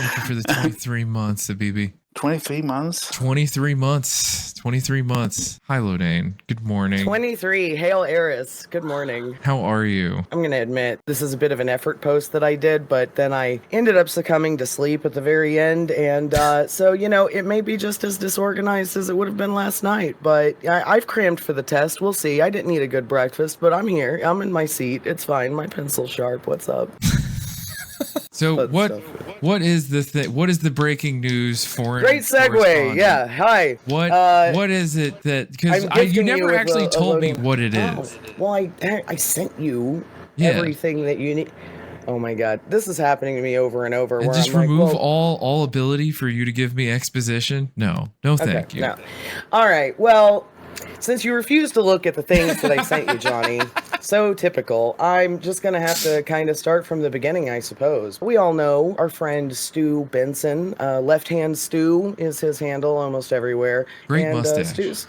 Thank you for the 23 months, Habibi. 23 months? 23 months. 23 months. Hi, Lodane. Good morning. 23. Hail Eris. Good morning. How are you? I'm going to admit, this is a bit of an effort post that I did, but then I ended up succumbing to sleep at the very end. And so, it may be just as disorganized as it would have been last night. But I've crammed for the test. We'll see. I didn't eat a good breakfast, but I'm here. I'm in my seat. It's fine. My pencil's sharp. What's up? So what is the breaking news for? Great segue. Yeah. Hi. What is it that, because you never actually told me what it is. Well, I sent you everything that you need. Oh my God, this is happening to me over and over. And just remove all ability for you to give me exposition? No, thank you. No. All right. Well, since you refuse to look at the things that I sent you, Johnny, so typical, I'm just going to have to kind of start from the beginning, I suppose. We all know our friend Stu Benson. Left Hand Stu is his handle almost everywhere. Great mustache.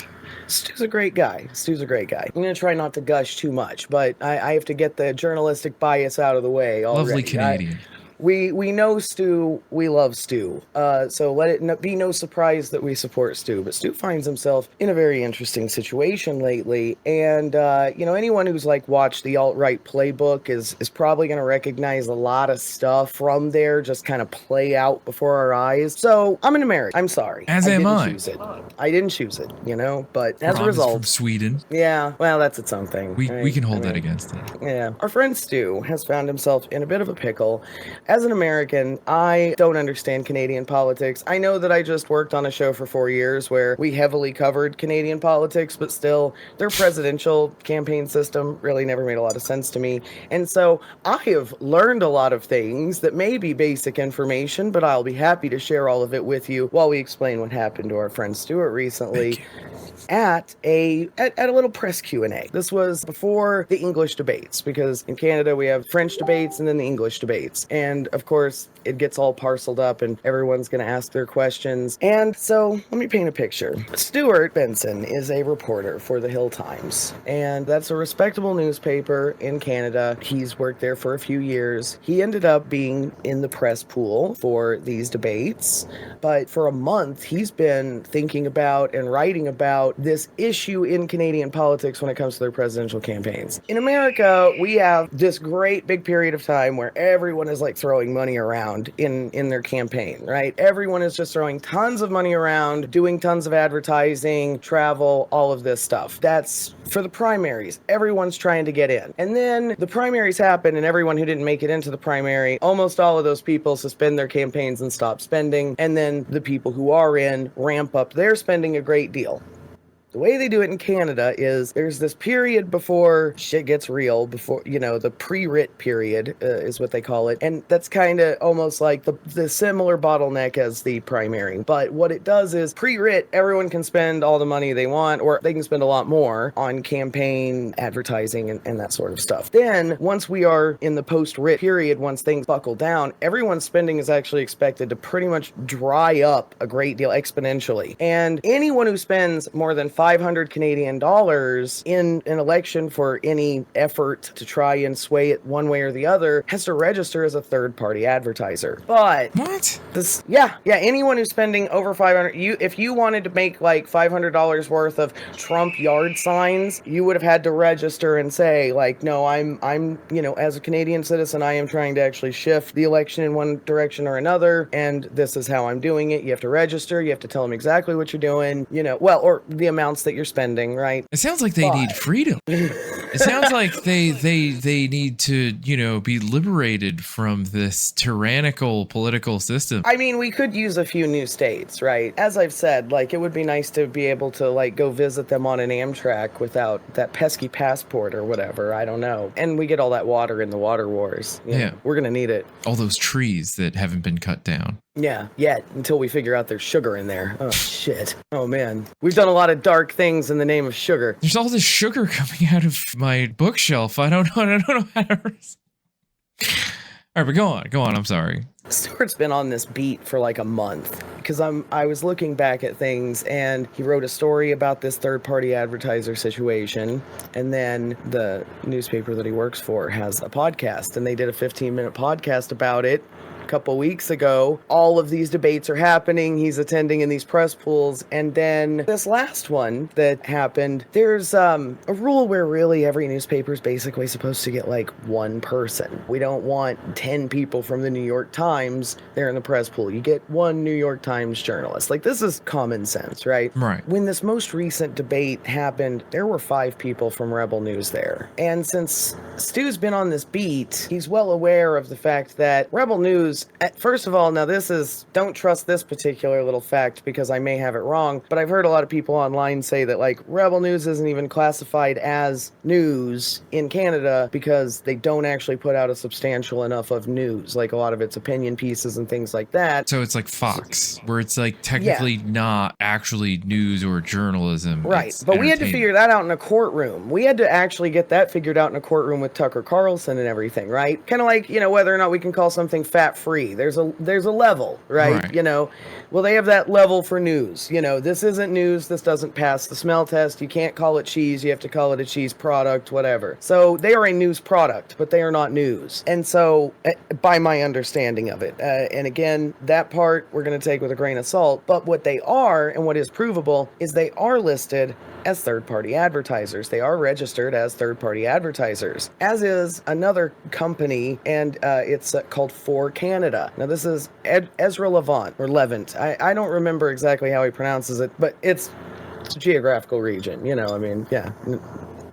Stu's a great guy. I'm going to try not to gush too much, but I have to get the journalistic bias out of the way already. Lovely Canadian. We know Stu, we love Stu, so let it be no surprise that we support Stu, but Stu finds himself in a very interesting situation lately, and, anyone who's, watched the alt-right playbook is probably going to recognize a lot of stuff from there just kind of play out before our eyes. So, I'm an American. I'm sorry. As am I. I didn't choose it, but as a result... from Sweden. Yeah, well, that's its own thing. We can hold that against him. Yeah. Our friend Stu has found himself in a bit of a pickle. As an American, I don't understand Canadian politics. I know that I just worked on a show for 4 years where we heavily covered Canadian politics, but still, their presidential campaign system really never made a lot of sense to me. And so I have learned a lot of things that may be basic information, but I'll be happy to share all of it with you while we explain what happened to our friend Stuart recently at a little press Q&A. This was before the English debates, because in Canada we have French debates and then the English debates. And of course, it gets all parceled up and everyone's going to ask their questions. And so let me paint a picture. Stuart Benson is a reporter for the Hill Times, and that's a respectable newspaper in Canada. He's worked there for a few years. He ended up being in the press pool for these debates, but for a month he's been thinking about and writing about this issue in Canadian politics when it comes to their presidential campaigns. In America, we have this great big period of time where everyone is throwing money around in their campaign, right? Everyone is just throwing tons of money around, doing tons of advertising, travel, all of this stuff. That's for the primaries. Everyone's trying to get in. And then the primaries happen, and everyone who didn't make it into the primary, almost all of those people suspend their campaigns and stop spending. And then the people who are in ramp up their spending a great deal. The way they do it in Canada is there's this period before shit gets real, before, the pre-writ period is what they call it. And that's kind of almost like the similar bottleneck as the primary. But what it does is pre-writ, everyone can spend all the money they want, or they can spend a lot more on campaign advertising and that sort of stuff. Then once we are in the post-writ period, once things buckle down, everyone's spending is actually expected to pretty much dry up a great deal exponentially. And anyone who spends more than 500 Canadian dollars in an election for any effort to try and sway it one way or the other has to register as a third-party advertiser. But what? Anyone who's spending over 500, if you wanted to make $500 worth of Trump yard signs, you would have had to register and say no, I'm as a Canadian citizen, I am trying to actually shift the election in one direction or another, and this is how I'm doing it. You have to register. You have to tell them exactly what you're doing. Or the amount that you're spending, right? It sounds like they need freedom. It sounds like they need to, be liberated from this tyrannical political system. I mean, we could use a few new states, right? As I've said, it would be nice to be able to go visit them on an Amtrak without that pesky passport or whatever. I don't know. And we get all that water in the water wars. Yeah. We're going to need it. All those trees that haven't been cut down. Yeah, yet, until we figure out there's sugar in there. Oh, shit. Oh, man. We've done a lot of dark things in the name of sugar. There's all this sugar coming out of my bookshelf. I don't know how to... All right, but go on. I'm sorry. Stuart's been on this beat for a month because I was looking back at things, and he wrote a story about this third-party advertiser situation, and then the newspaper that he works for has a podcast, and they did a 15-minute podcast about it. couple weeks ago. All of these debates are happening. He's attending in these press pools. And then this last one that happened, there's a rule where really every newspaper is basically supposed to get like one person. We don't want 10 people from the New York Times there in the press pool. You get one New York Times journalist. Like, this is common sense, right? Right. When this most recent debate happened, there were 5 people from Rebel News there. And since Stu's been on this beat, he's well aware of the fact that Rebel News, first of all, now this is, don't trust this particular little fact because I may have it wrong, but I've heard a lot of people online say that, like, Rebel News isn't even classified as news in Canada because they don't actually put out a substantial enough of news, like a lot of its opinion pieces and things like that. So it's like Fox, where it's like technically not actually news or journalism. Right, but we had to figure that out in a courtroom. We had to actually get that figured out in a courtroom with Tucker Carlson and everything, right? Kind of like, you know, whether or not we can call something fat-free. There's a level, right? You know, well, they have that level for news. You know, this isn't news. This doesn't pass the smell test. You can't call it cheese. You have to call it a cheese product, whatever. So they are a news product, but they are not news. And so, by my understanding of it, and again, that part we're going to take with a grain of salt, but what they are and what is provable is they are listed as third-party advertisers. They are registered as third-party advertisers, as is another company, and it's called For Canada. Now, this is Ezra Levant, or Levant. I don't remember exactly how he pronounces it, but it's a geographical region, you know, I mean, yeah.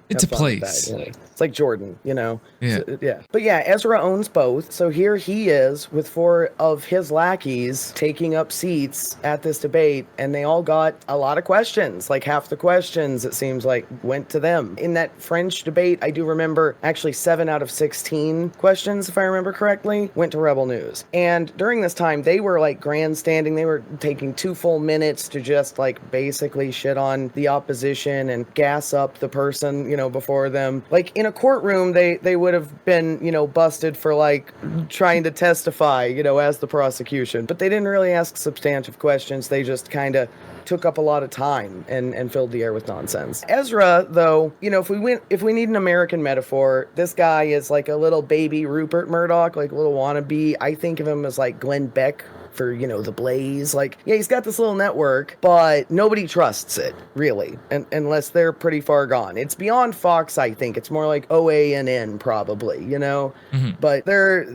It's a place. That, you know? It's like Jordan, you know? Yeah. So, yeah. But yeah, Ezra owns both. So here he is with 4 of his lackeys taking up seats at this debate, and they all got a lot of questions. Like half the questions, it seems like, went to them. In that French debate, I do remember actually 7 out of 16 questions, if I remember correctly, went to Rebel News. And during this time, they were like grandstanding. They were taking 2 full minutes to just like basically shit on the opposition and gas up the person, you know, before them. Like in a courtroom, they would have been, you know, busted for like trying to testify, you know, as the prosecution. But they didn't really ask substantive questions. They just kind of took up a lot of time and filled the air with nonsense. Ezra, though, you know, if we need an American metaphor, this guy is like a little baby Rupert Murdoch, like a little wannabe. I think of him as like Glenn Beck for, you know, The Blaze. Like, yeah, he's got this little network, but nobody trusts it, really, unless they're pretty far gone. It's beyond Fox, I think. It's more like OANN, probably, you know? Mm-hmm. But they're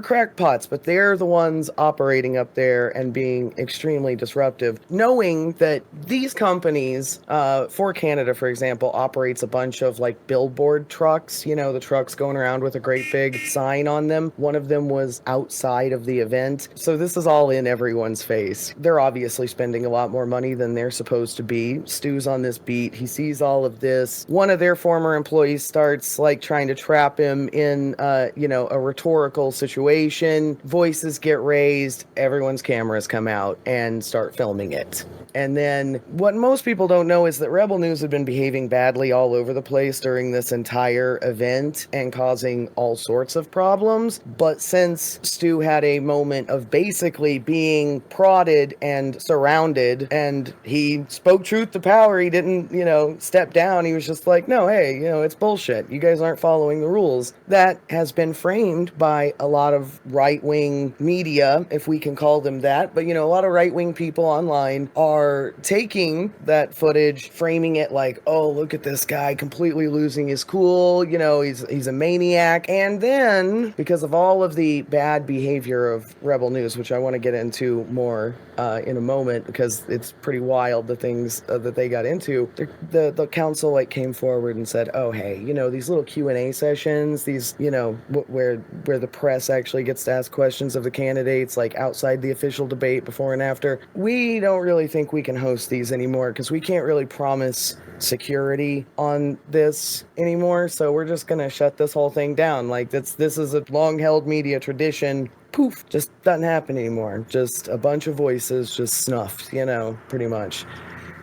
crackpots, but they're the ones operating up there and being extremely disruptive, knowing that these companies, For Canada, for example, operates a bunch of, like, billboard trucks, you know, the trucks going around with a great big sign on them. One of them was outside of the event. So this is all in everyone's face. They're obviously spending a lot more money than they're supposed to be. Stu's on this beat. He sees all of this. One of their former employees starts like trying to trap him in, you know, a rhetorical situation. Voices get raised. Everyone's cameras come out and start filming it. And then what most people don't know is that Rebel News had been behaving badly all over the place during this entire event and causing all sorts of problems. But since Stu had a moment of basically being prodded and surrounded, and he spoke truth to power, he didn't, you know, step down. He was just like, no, hey, you know, it's bullshit. You guys aren't following the rules. That has been framed by a lot of right-wing media, if we can call them that. But, you know, a lot of right-wing people online are taking that footage, framing it like, oh, look at this guy completely losing his cool, you know, he's a maniac. And then, because of all of the bad behavior of Rebel News, which I want to get into more in a moment, because it's pretty wild, the things that they got into, the council like came forward and said, oh, hey, you know, these little Q&A sessions, these, you know, where the press actually gets to ask questions of the candidates, like outside the official debate before and after, we don't really think we can host these anymore because we can't really promise security on this anymore, so we're just gonna shut this whole thing down. Like, this is a long-held media tradition. Poof, just doesn't happen anymore. Just a bunch of voices just snuffed, you know, pretty much.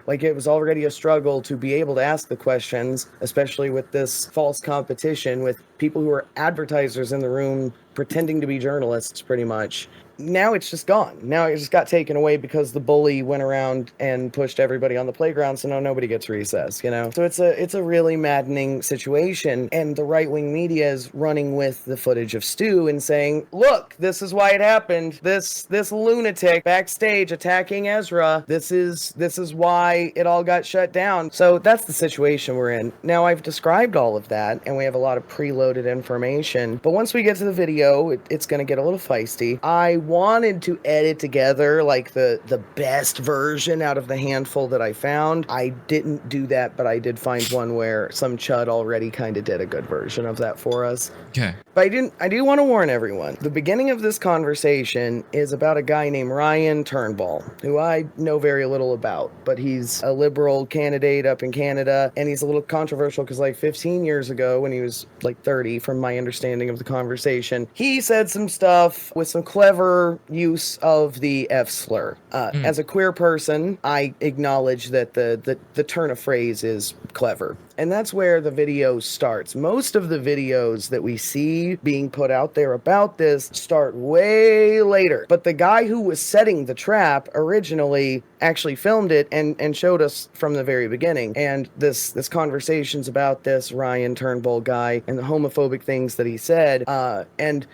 Like, it was already a struggle to be able to ask the questions, especially with this false competition with people who are advertisers in the room pretending to be journalists, pretty much. Now it's just gone. Now it just got taken away because the bully went around and pushed everybody on the playground, so now nobody gets recess, you know? So it's a really maddening situation, and the right-wing media is running with the footage of Stu and saying, look, this is why it happened. This lunatic backstage attacking Ezra. This is why it all got shut down. So that's the situation we're in. Now, I've described all of that, and we have a lot of preloaded information, but once we get to the video, it's going to get a little feisty. I wanted to edit together like the best version out of the handful that I found. I didn't do that, but I did find one where some chud already kind of did a good version of that for us. Okay. But I do want to warn everyone. The beginning of this conversation is about a guy named Ryan Turnbull, who I know very little about, but he's a liberal candidate up in Canada, and he's a little controversial because like 15 years ago, when he was like 30, from my understanding of the conversation, he said some stuff with some clever use of the F slur. As a queer person, I acknowledge that the turn of phrase is clever. And that's where the video starts. Most of the videos that we see being put out there about this start way later. But the guy who was setting the trap originally actually filmed it and showed us from the very beginning. And this conversation's about this Ryan Turnbull guy and the homophobic things that he said. And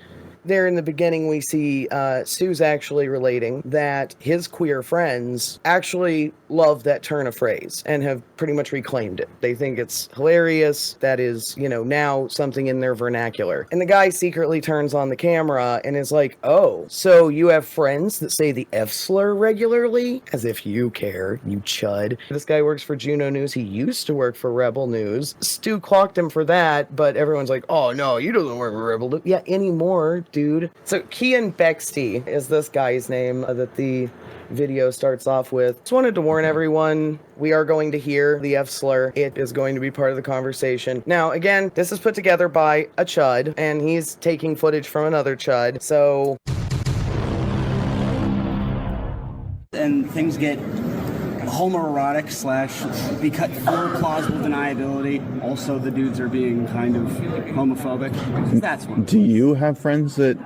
there in the beginning, we see Stu's actually relating that his queer friends actually love that turn of phrase and have pretty much reclaimed it. They think it's hilarious. That is, you know, now something in their vernacular. And the guy secretly turns on the camera and is like, oh, so you have friends that say the F slur regularly? As if you care, you chud. This guy works for Juno News. He used to work for Rebel News. Stu clocked him for that, but everyone's like, oh, no, you don't work for Rebel News. Yeah, anymore, dude. So Keean Bexte is this guy's name that the video starts off with. Just wanted to warn everyone, we are going to hear the F slur. It is going to be part of the conversation. Now, again, this is put together by a chud, and he's taking footage from another chud, so... And things get homoerotic / because for plausible deniability. Also, the dudes are being kind of homophobic. That's one. Do you have friends that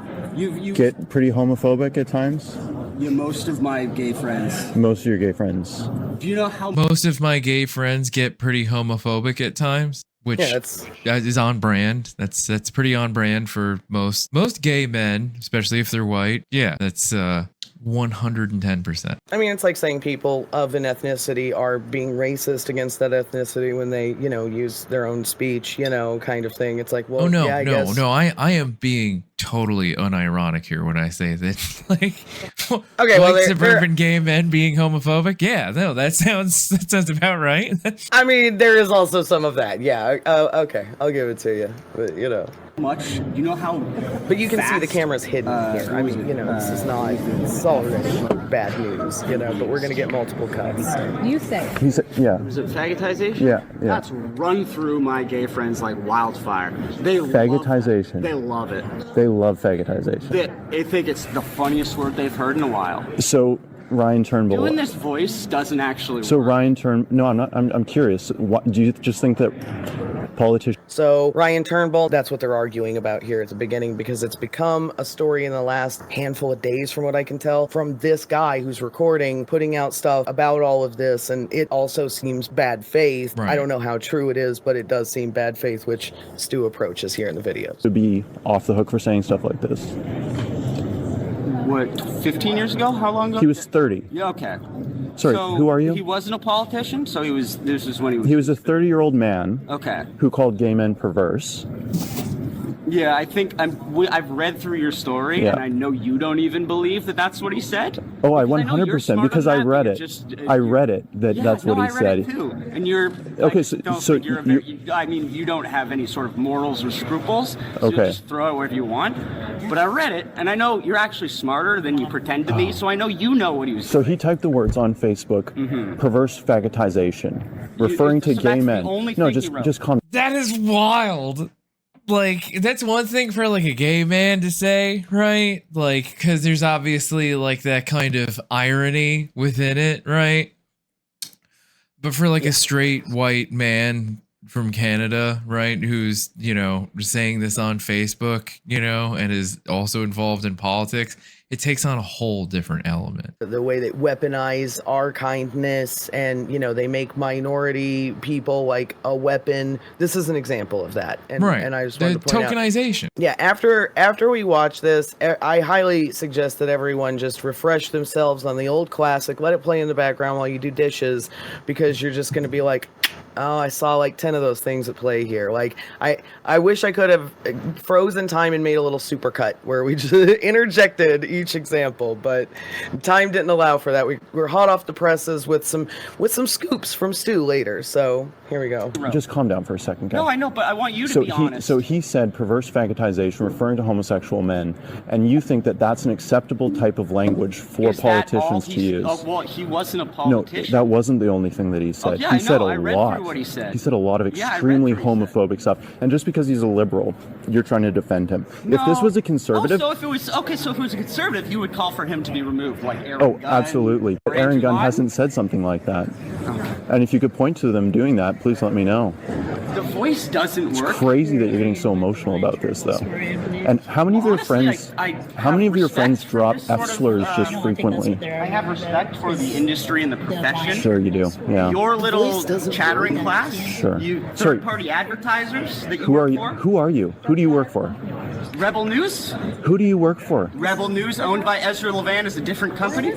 get pretty homophobic at times? Yeah, most of my gay friends. Most of your gay friends. Do you know how most of my gay friends get pretty homophobic at times? Which is on brand. That's pretty on brand for most gay men, especially if they're white. Yeah, that's 110%. I mean, it's like saying people of an ethnicity are being racist against that ethnicity when they, you know, use their own speech, you know, kind of thing. It's like, well, I guess. I am being totally unironic here when I say that, like, okay, well, suburban gay men being homophobic. Yeah, no, that sounds about right. I mean, there is also some of that. Yeah. Okay, I'll give it to you. But, you know. Much? You know how? But you can see the camera's hidden here. I mean, you know, this is not. It's already bad news, you know. But we're gonna get multiple cuts. You say it. He said, yeah. Is it fagotization? Yeah. That's run through my gay friends like wildfire. They Fagotization. They love it. They love fagotization. They think it's the funniest word they've heard in a while. So Ryan Turnbull. Doing this voice doesn't actually. So work. Ryan Turnbull. No, I'm not. I'm curious. What do you just think that politicians? So Ryan Turnbull, that's what they're arguing about here at the beginning, because it's become a story in the last handful of days, from what I can tell, from this guy who's recording, putting out stuff about all of this, and it also seems bad faith. Right. I don't know how true it is, but it does seem bad faith, which Stu approaches here in the video. To be off the hook for saying stuff like this. What, 15 years ago? How long ago? He was 30. Yeah, okay. Sorry, so who are you? He wasn't a politician, so this is when he was... He was a 30-year-old man. Okay. Who called gay men perverse. Yeah, I think I've read through your story, and I know you don't even believe that that's what he said. Oh, I 100%, because I read it. I read it, that's what he said. I read it too. And you're... Okay, I mean, you don't have any sort of morals or scruples, so okay. You just throw it wherever you want. But I read it, and I know you're actually smarter than you pretend to be, so I know you know what he was saying. So he typed the words on Facebook, perverse fagotization, referring to gay men. No, just calm. That is wild. Like, that's one thing for like a gay man to say, right? Like, because there's obviously like that kind of irony within it, right? But for like a straight white man from Canada, right, who's, saying this on Facebook, and is also involved in politics, it takes on a whole different element. The way they weaponize our kindness and, they make minority people like a weapon. This is an example of that. And, right. And I just wanted to point tokenization. out. Yeah. After we watch this, I highly suggest that everyone just refresh themselves on the old classic. Let it play in the background while you do dishes, because you're just going to be like, oh, I saw like 10 of those things at play here. Like, I wish I could have frozen time and made a little supercut where we just interjected each example, but time didn't allow for that. We're hot off the presses with some scoops from Stu later. So here we go. Just calm down for a second, guys. No, I know, but I want you to be honest. So he said perverse fagotization, referring to homosexual men, and you think that that's an acceptable type of language for politicians to use? Oh, well, he wasn't a politician. No, that wasn't the only thing that he said. Yeah, he said I a read lot. through what he said. He said a lot of extremely homophobic stuff. And just because he's a liberal, you're trying to defend him. No. If this was a conservative... so if it was a conservative, you would call for him to be removed, like Aaron Gunn. Absolutely. But Aaron Gunn hasn't said something like that. Okay. And if you could point to them doing that, please let me know. The voice doesn't work. It's crazy that you're getting so emotional about this, though. And how many of your friends... How many of your friends drop F slurs just frequently? I have respect for the industry and the profession. Sure you do, yeah. Your little chattering class. Sure. You third-party advertisers that you Who work are you? for. Who are you? Who do you work for? Rebel News. Who do you work for? Rebel News, owned by Ezra Levant, is a different company.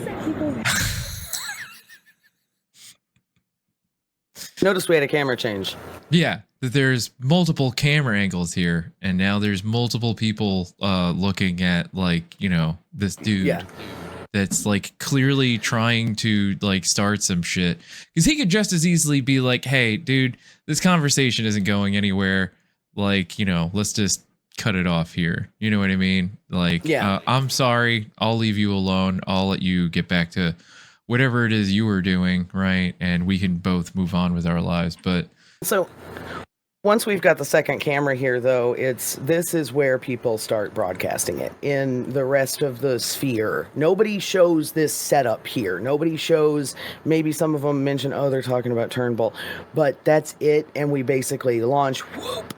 Notice we had a camera change. Yeah, there's multiple camera angles here, and now there's multiple people looking at, like, this dude. Yeah. That's like clearly trying to like start some shit, because he could just as easily be like, hey dude, this conversation isn't going anywhere, like, let's just cut it off here, you know what I mean? Like, yeah. I'm sorry, I'll leave you alone, I'll let you get back to whatever it is you were doing, right? And we can both move on with our lives. But so once we've got the second camera here, though, this is where people start broadcasting it in the rest of the sphere. Nobody shows this setup here. Nobody shows, maybe some of them mention, oh, they're talking about Turnbull, but that's it. And we basically launch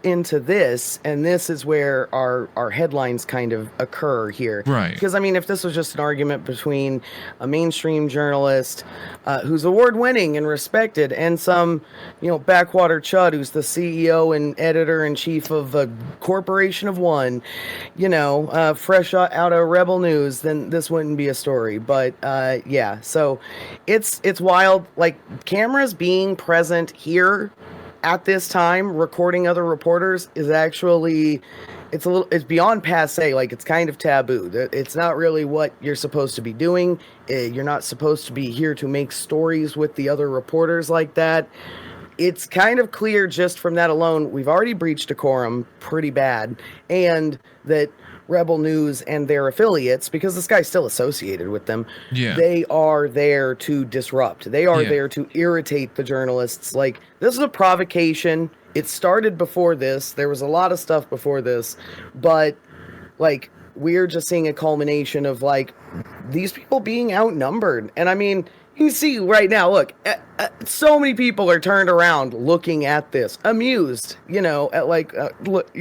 into this, and this is where our headlines kind of occur here. Right. Because, I mean, if this was just an argument between a mainstream journalist who's award-winning and respected and some, backwater chud who's the CEO and editor-in-chief of a corporation of one, fresh out of Rebel News, then this wouldn't be a story. But yeah, so it's wild. Like, cameras being present here at this time, recording other reporters, is actually, it's beyond passé. Like, it's kind of taboo. It's not really what you're supposed to be doing. You're not supposed to be here to make stories with the other reporters like that. It's kind of clear just from that alone, we've already breached decorum pretty bad, and that Rebel News and their affiliates, because this guy's still associated with them, they are there to disrupt. They are there to irritate the journalists. Like, this is a provocation. It started before this. There was a lot of stuff before this, but, like, we're just seeing a culmination of, like, these people being outnumbered. And, I mean, you see right now, look, so many people are turned around looking at this, amused, at like, look,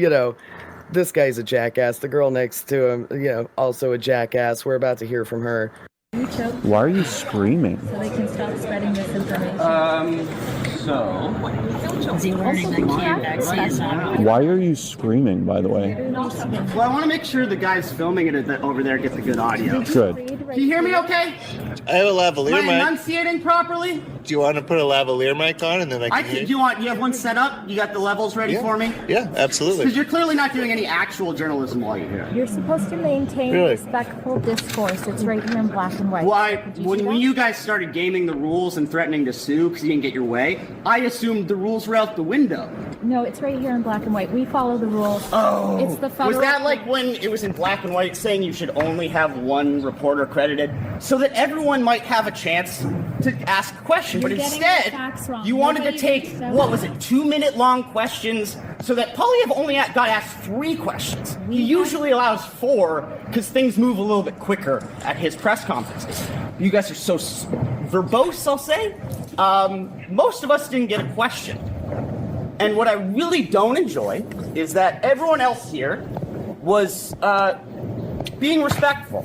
this guy's a jackass. The girl next to him, also a jackass. We're about to hear from her. Why are you screaming? So they can stop spreading this information. Is he learning that Keean Bexte is not? Why are you screaming, by the way? Well, I want to make sure the guys filming it over there get the good audio. Good. Can you hear me okay? I have a lavalier Am I mic. enunciating properly? Do you want to put a lavalier mic on and then I can hear? Do you have one set up? You got the levels ready for me? Yeah, absolutely. Because you're clearly not doing any actual journalism while you're here. You're supposed to maintain respectful discourse. It's right here in black and white. Well, when you guys started gaming the rules and threatening to sue because you didn't get your way, I assumed the rules were out the window. No, it's right here in black and white. We follow the rules. Oh. It's the federal... Was that like when it was in black and white saying you should only have one reporter credited so that everyone might have a chance to ask a question? You're but getting instead, the facts wrong. you wanted to take, what was it, 2-minute long questions so that Poilievre only got asked 3 questions. He usually allows 4 because things move a little bit quicker at his press conferences. You guys are so verbose, I'll say. Most of us didn't get a question. And what I really don't enjoy is that everyone else here was being respectful,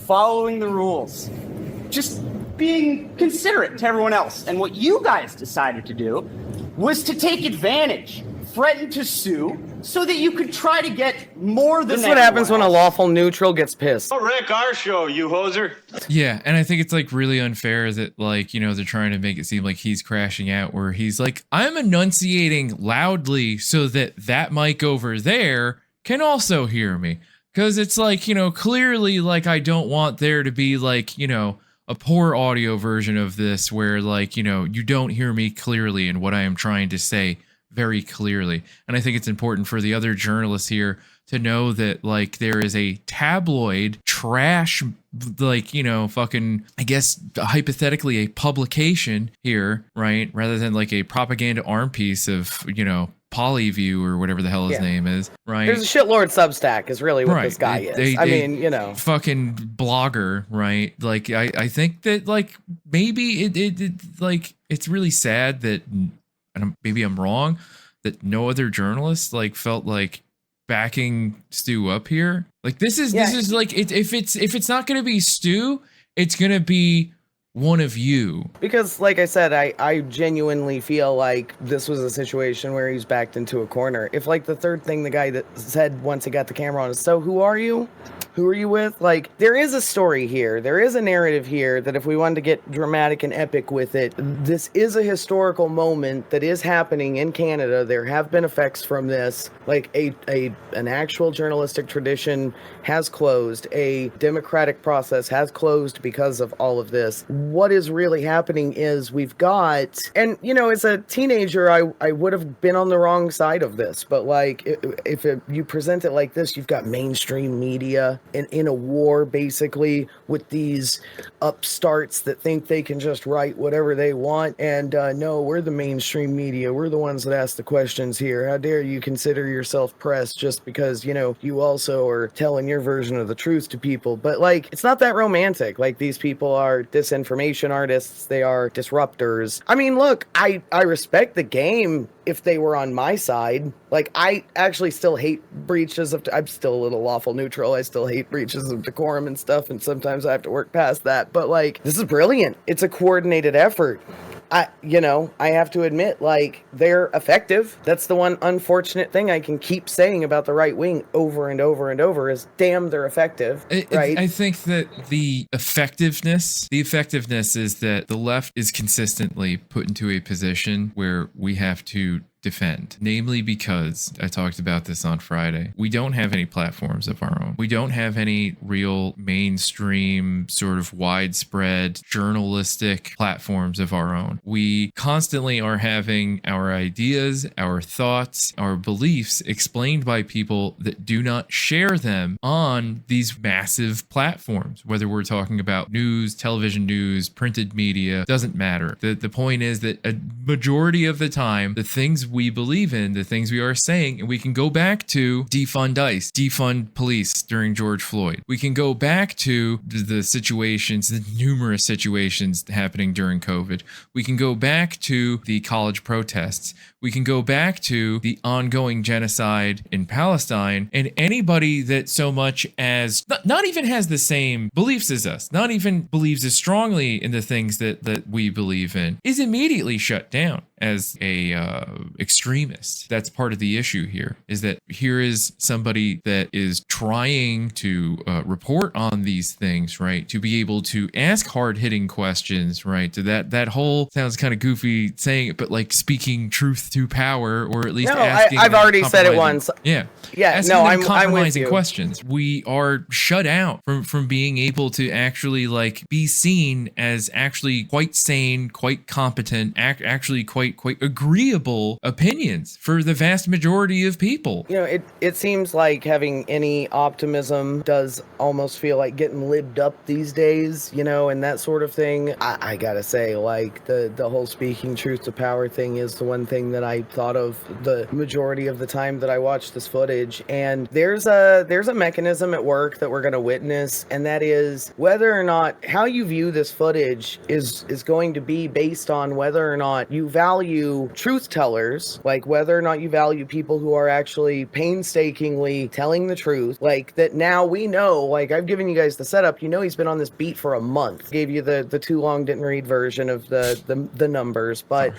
following the rules, just being considerate to everyone else. And what you guys decided to do was to take advantage, threaten to sue, so that you could try to get more than that. This is what happens when a lawful neutral gets pissed. Oh, Rick, our show, you hoser. Yeah, and I think it's like really unfair that like, you know, they're trying to make it seem like he's crashing out where he's like, I'm enunciating loudly so that that mic over there can also hear me. Because it's like, you know, clearly like I don't want there to be like, you know, a poor audio version of this where like, you know, you don't hear me clearly and what I am trying to say very clearly. And I think it's important for the other journalists here to know that like there is a tabloid trash, like, you know, fucking, I guess hypothetically a publication here, right? Rather than like a propaganda arm piece of, you know, Poilievre or whatever the hell his name is, right? There's a shitlord Substack is really what this guy is. I mean, you know. Fucking blogger, right? Like, I think that, like, maybe it like, it's really sad that, and maybe I'm wrong, that no other journalist, like, felt like backing Stu up here. Like, this is like, if it's not going to be Stu, it's going to be one of you. Because, like I said, I genuinely feel like this was a situation where he's backed into a corner. If, like, the third thing the guy that said once he got the camera on is, so who are you? Who are you with? Like, there is a story here. There is a narrative here that if we wanted to get dramatic and epic with it, this is a historical moment that is happening in Canada. There have been effects from this. Like, an actual journalistic tradition has closed. A democratic process has closed because of all of this. What is really happening is we've got, and, you know, as a teenager, I would have been on the wrong side of this, but, like, if you present it like this, you've got mainstream media in a war, basically, with these upstarts that think they can just write whatever they want, and no, we're the mainstream media, we're the ones that ask the questions here. How dare you consider yourself press just because, you know, you also are telling your version of the truth to people. But, like, it's not that romantic. Like, these people are disinformation artists, they are disruptors. I mean, look, I respect the game if they were on my side. Like, I actually still hate breaches of, I'm still a little lawful neutral, I still hate breaches of decorum and stuff, and sometimes I have to work past that, but, like, this is brilliant. It's a coordinated effort. I have to admit, like, they're effective. That's the one unfortunate thing I can keep saying about the right wing over and over and over is, damn, they're effective, right? I think that the effectiveness is that the left is consistently put into a position where we have to defend, namely because I talked about this on Friday. We don't have any platforms of our own. We don't have any real mainstream sort of widespread journalistic platforms of our own. We constantly are having our ideas, our thoughts, our beliefs explained by people that do not share them on these massive platforms, whether we're talking about news, television news, printed media, doesn't matter. The point is that a majority of the time, the things we believe in, the things we are saying, and we can go back to defund ICE, defund police during George Floyd. We can go back to the situations, the numerous situations happening during COVID. We can go back to the college protests. We can go back to the ongoing genocide in Palestine, and anybody that so much as not even has the same beliefs as us, not even believes as strongly in the things that we believe in, is immediately shut down as a extremist. That's part of the issue here, is that here is somebody that is trying to report on these things, right? To be able to ask hard-hitting questions, right? To that whole, sounds kind of goofy saying it, but like speaking truth to power, or at least asking. I've already said it once. Yeah. No, I'm with you. Questions. We are shut out from being able to actually like be seen as actually quite sane, quite competent, actually quite agreeable opinions for the vast majority of people. You know, it seems like having any optimism does almost feel like getting libbed up these days, you know, and that sort of thing. I gotta say, like, the whole speaking truth to power thing is the one thing that I thought of the majority of the time that I watched this footage. And there's a mechanism at work that we're going to witness, and that is whether or not how you view this footage is going to be based on whether or not you value value truth tellers, like whether or not you value people who are actually painstakingly telling the truth, like that now we know, like I've given you guys the setup, you know he's been on this beat for a month. Gave you the too long didn't read version of the numbers, but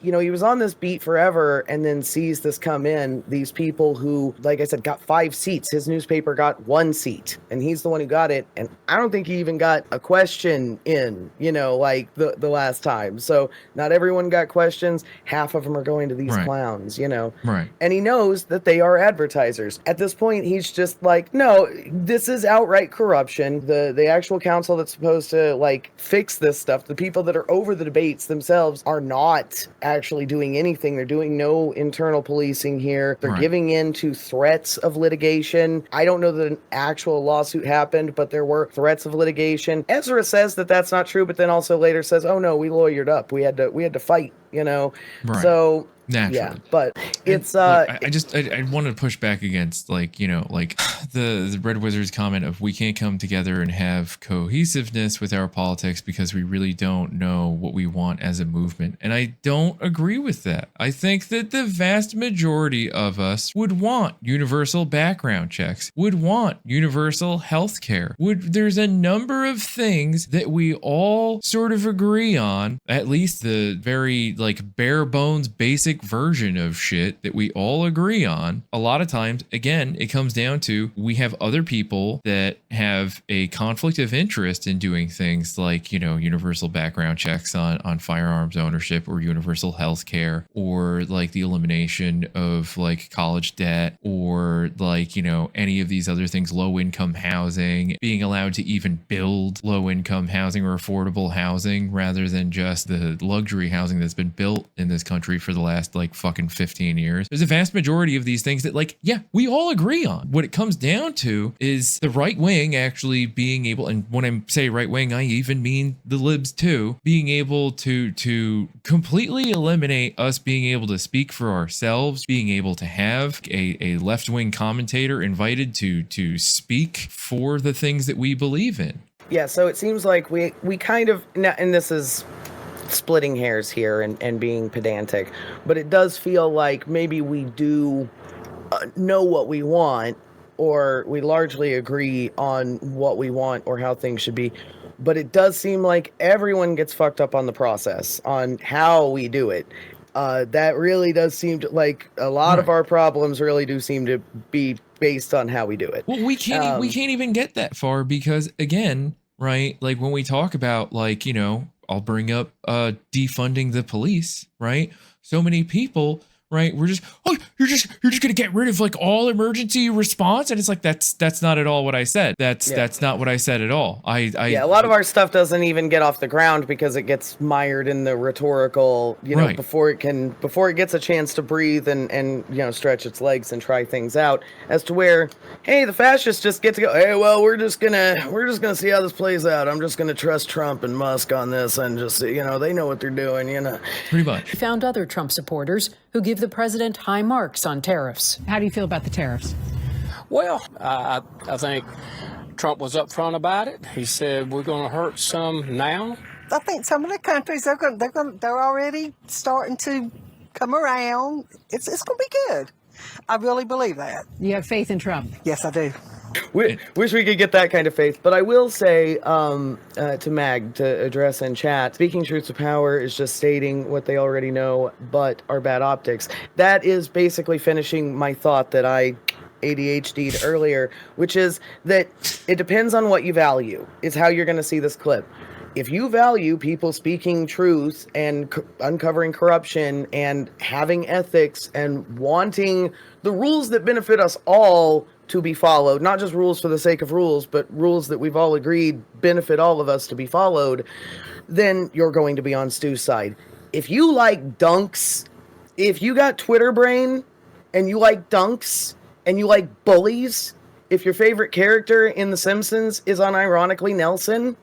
you know, he was on this beat forever and then sees this come in, these people who, like I said, got 5 seats. His newspaper got 1 seat and he's the one who got it, and I don't think he even got a question in, you know, like the last time. So not everyone got questions. Half of them are going to these clowns, you know. Right. And he knows that they are advertisers. At this point, he's just like, no, this is outright corruption. The actual council that's supposed to like fix this stuff, the people that are over the debates themselves are not actually doing anything. They're doing no internal policing here. They're giving in to threats of litigation. I don't know that an actual lawsuit happened, but there were threats of litigation. Ezra says that that's not true, but then also later says, oh no, we lawyered up. We had to fight, you know. So naturally. Yeah, but it's I wanted to push back against, like, you know, like the Red Wizard's comment of we can't come together and have cohesiveness with our politics because we really don't know what we want as a movement. And I don't agree with that. I think that the vast majority of us would want universal background checks, would want universal health care. There's a number of things that we all sort of agree on, at least the very like bare bones basic version of shit that we all agree on. A lot of times, again, it comes down to we have other people that have a conflict of interest in doing things like, you know, universal background checks on firearms ownership, or universal health care, or like the elimination of like college debt, or like, you know, any of these other things, low income housing, being allowed to even build low income housing or affordable housing rather than just the luxury housing that's been built in this country for the last like fucking 15 years. There's a vast majority of these things that, like, yeah, we all agree on. What it comes down to is the right wing actually being able, and when I say right wing, I even mean the libs too, being able to completely eliminate us being able to speak for ourselves, being able to have a left-wing commentator invited to speak for the things that we believe in. Yeah, so it seems like we kind of, and this is splitting hairs here and being pedantic, but it does feel like maybe we do know what we want, or we largely agree on what we want or how things should be, but it does seem like everyone gets fucked up on the process, on how we do it. That really does seem to, like, a lot of our problems really do seem to be based on how we do it. Well, we can't even get that far because, again, right, like when we talk about, like, you know, I'll bring up defunding the police, right? So many people, right? We're just, oh, you're just gonna get rid of like all emergency response, and it's like that's not at all what I said. That's not what I said at all. A lot of our stuff doesn't even get off the ground because it gets mired in the rhetorical, you know, before it gets a chance to breathe and you know, stretch its legs and try things out. As to where, hey, the fascists just get to go, hey, well, we're just gonna see how this plays out. I'm just gonna trust Trump and Musk on this, and just, you know, they know what they're doing, you know. Pretty much. We found other Trump supporters who give the president high marks on tariffs. How do you feel about the tariffs? Well, I think Trump was upfront about it. He said we're going to hurt some now. I think some of the countries they're already starting to come around. It's going to be good. I really believe that. You have faith in Trump? Yes, I do. Wish we could get that kind of faith, but I will say to Mag, to address in chat, speaking truth to power is just stating what they already know but are bad optics. That is basically finishing my thought that I ADHD'd earlier, which is that it depends on what you value, is how you're going to see this clip. If you value people speaking truth and uncovering corruption and having ethics and wanting the rules that benefit us all to be followed, not just rules for the sake of rules, but rules that we've all agreed benefit all of us to be followed, then you're going to be on Stu's side. If you like dunks, if you got Twitter brain and you like dunks and you like bullies, if your favorite character in The Simpsons is unironically Nelson,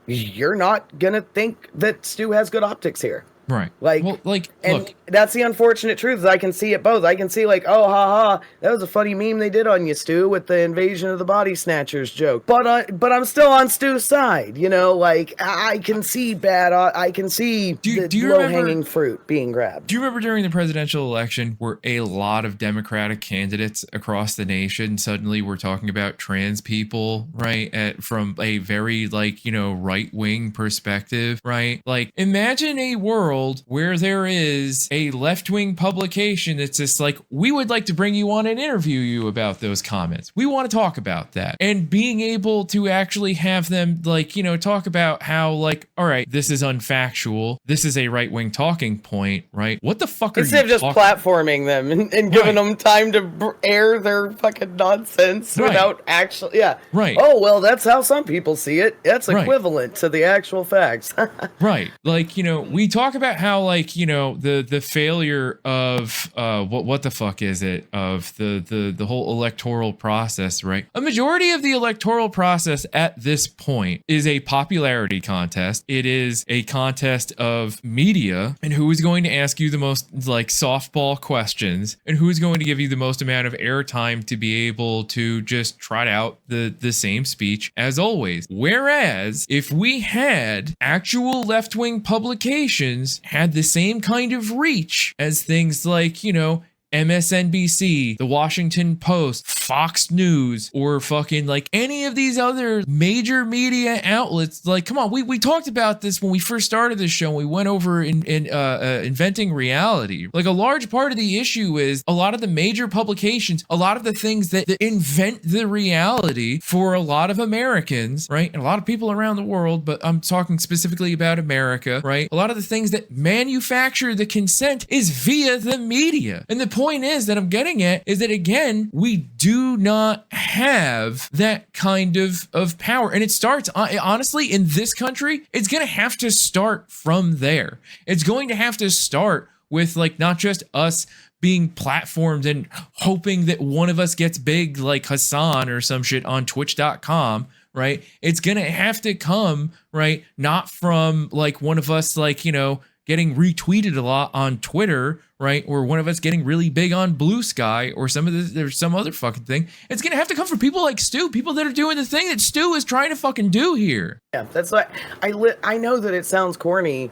you're not gonna think that Stu has good optics here. Right. Like, well, like, and look, that's the unfortunate truth is I can see it both. I can see like, oh, ha, that was a funny meme they did on you, Stu, with the invasion of the body snatchers joke. But I'm still on Stu's side, you know, like I can see I can see the low-hanging fruit being grabbed. Do you remember during the presidential election where a lot of Democratic candidates across the nation suddenly were talking about trans people, right? From a very like, you know, right-wing perspective, right? Like imagine a world where there is a left-wing publication that's just like, we would like to bring you on and interview you about those comments. We want to talk about that. And being able to actually have them like, you know, talk about how like, all right, this is unfactual. This is a right-wing talking point, right? What the fuck are you Instead of just platforming them and giving them time to air their fucking nonsense without actually, Right. Oh, well, that's how some people see it. That's equivalent to the actual facts. Right. Like, you know, we talk about how like, you know, the failure of what the fuck is it of the whole electoral process, right? A majority of the electoral process at this point is a popularity contest. It is a contest of media and who is going to ask you the most like softball questions and who is going to give you the most amount of airtime to be able to just trot out the same speech as always. Whereas if we had actual left-wing publications had the same kind of reach as things like, you know, MSNBC, The Washington Post, Fox News, or fucking like any of these other major media outlets. Like, come on, we talked about this when we first started this show. We went over in inventing reality. Like a large part of the issue is a lot of the major publications, a lot of the things that invent the reality for a lot of Americans, right? And a lot of people around the world, but I'm talking specifically about America, right? A lot of the things that manufacture the consent is via the media. And the point is that I'm getting at is that again, we do not have that kind of power. And it starts, honestly, in this country, it's going to have to start from there. It's going to have to start with like, not just us being platformed and hoping that one of us gets big like Hassan or some shit on twitch.com, right? It's going to have to come, right? Not from like one of us, like, you know, getting retweeted a lot on Twitter, right? Or one of us getting really big on Blue Sky or there's some other fucking thing. It's going to have to come from people like Stu, people that are doing the thing that Stu is trying to fucking do here. Yeah, that's like, I know that it sounds corny,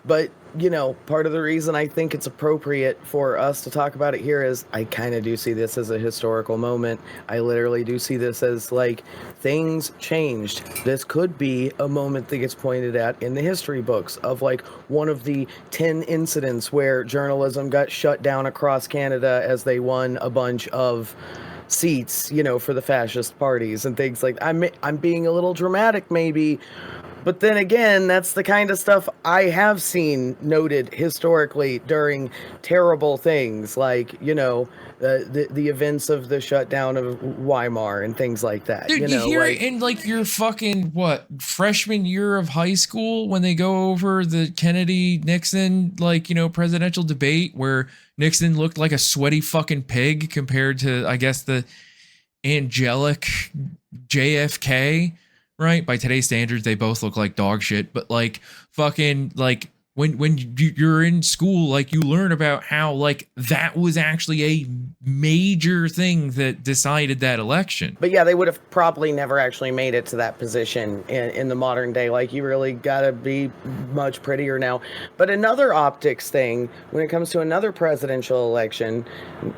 but you know, part of the reason I think it's appropriate for us to talk about it here is I kind of do see this as a historical moment. I literally do see this as like things changed. This could be a moment that gets pointed at in the history books of like one of the 10 incidents where journalism got shut down across Canada as they won a bunch of seats, you know, for the fascist parties and things like that. I'm being a little dramatic maybe, but then again, that's the kind of stuff I have seen noted historically during terrible things like, you know, the events of the shutdown of Weimar and things like that. Dude, you know, hear it in like your fucking, freshman year of high school when they go over the Kennedy-Nixon, like, you know, presidential debate where Nixon looked like a sweaty fucking pig compared to, I guess, the angelic JFK. Right? By today's standards, they both look like dog shit. But like fucking like when you're in school, like you learn about how like that was actually a major thing that decided that election. But yeah, they would have probably never actually made it to that position in the modern day. Like you really gotta be much prettier now. But another optics thing, when it comes to another presidential election,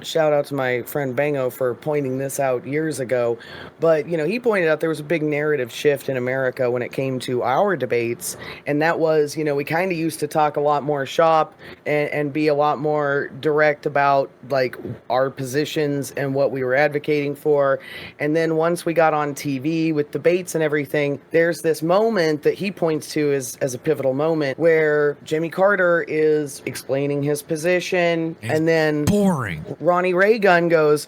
shout out to my friend Bango for pointing this out years ago. But you know, he pointed out there was a big narrative shift in America when it came to our debates. And that was, you know, we kind of used to talk a lot more shop and be a lot more direct about like our positions and what we were advocating for. And then once we got on TV with debates and everything, there's this moment that he points to as a pivotal moment where Jimmy Carter is explaining his position and then boring. Ronnie Reagan goes,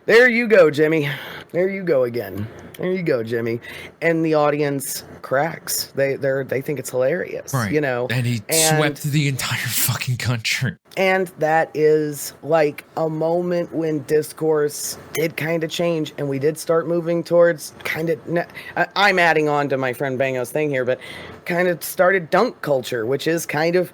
"There you go, Jimmy. There you go again. There you go, Jimmy. And the audience cracks. They think it's hilarious, right. you know. And he swept the entire fucking country. And that is like a moment when discourse did kind of change, and we did start moving towards kind of, I'm adding on to my friend Bango's thing here, but kind of started dunk culture, which is kind of,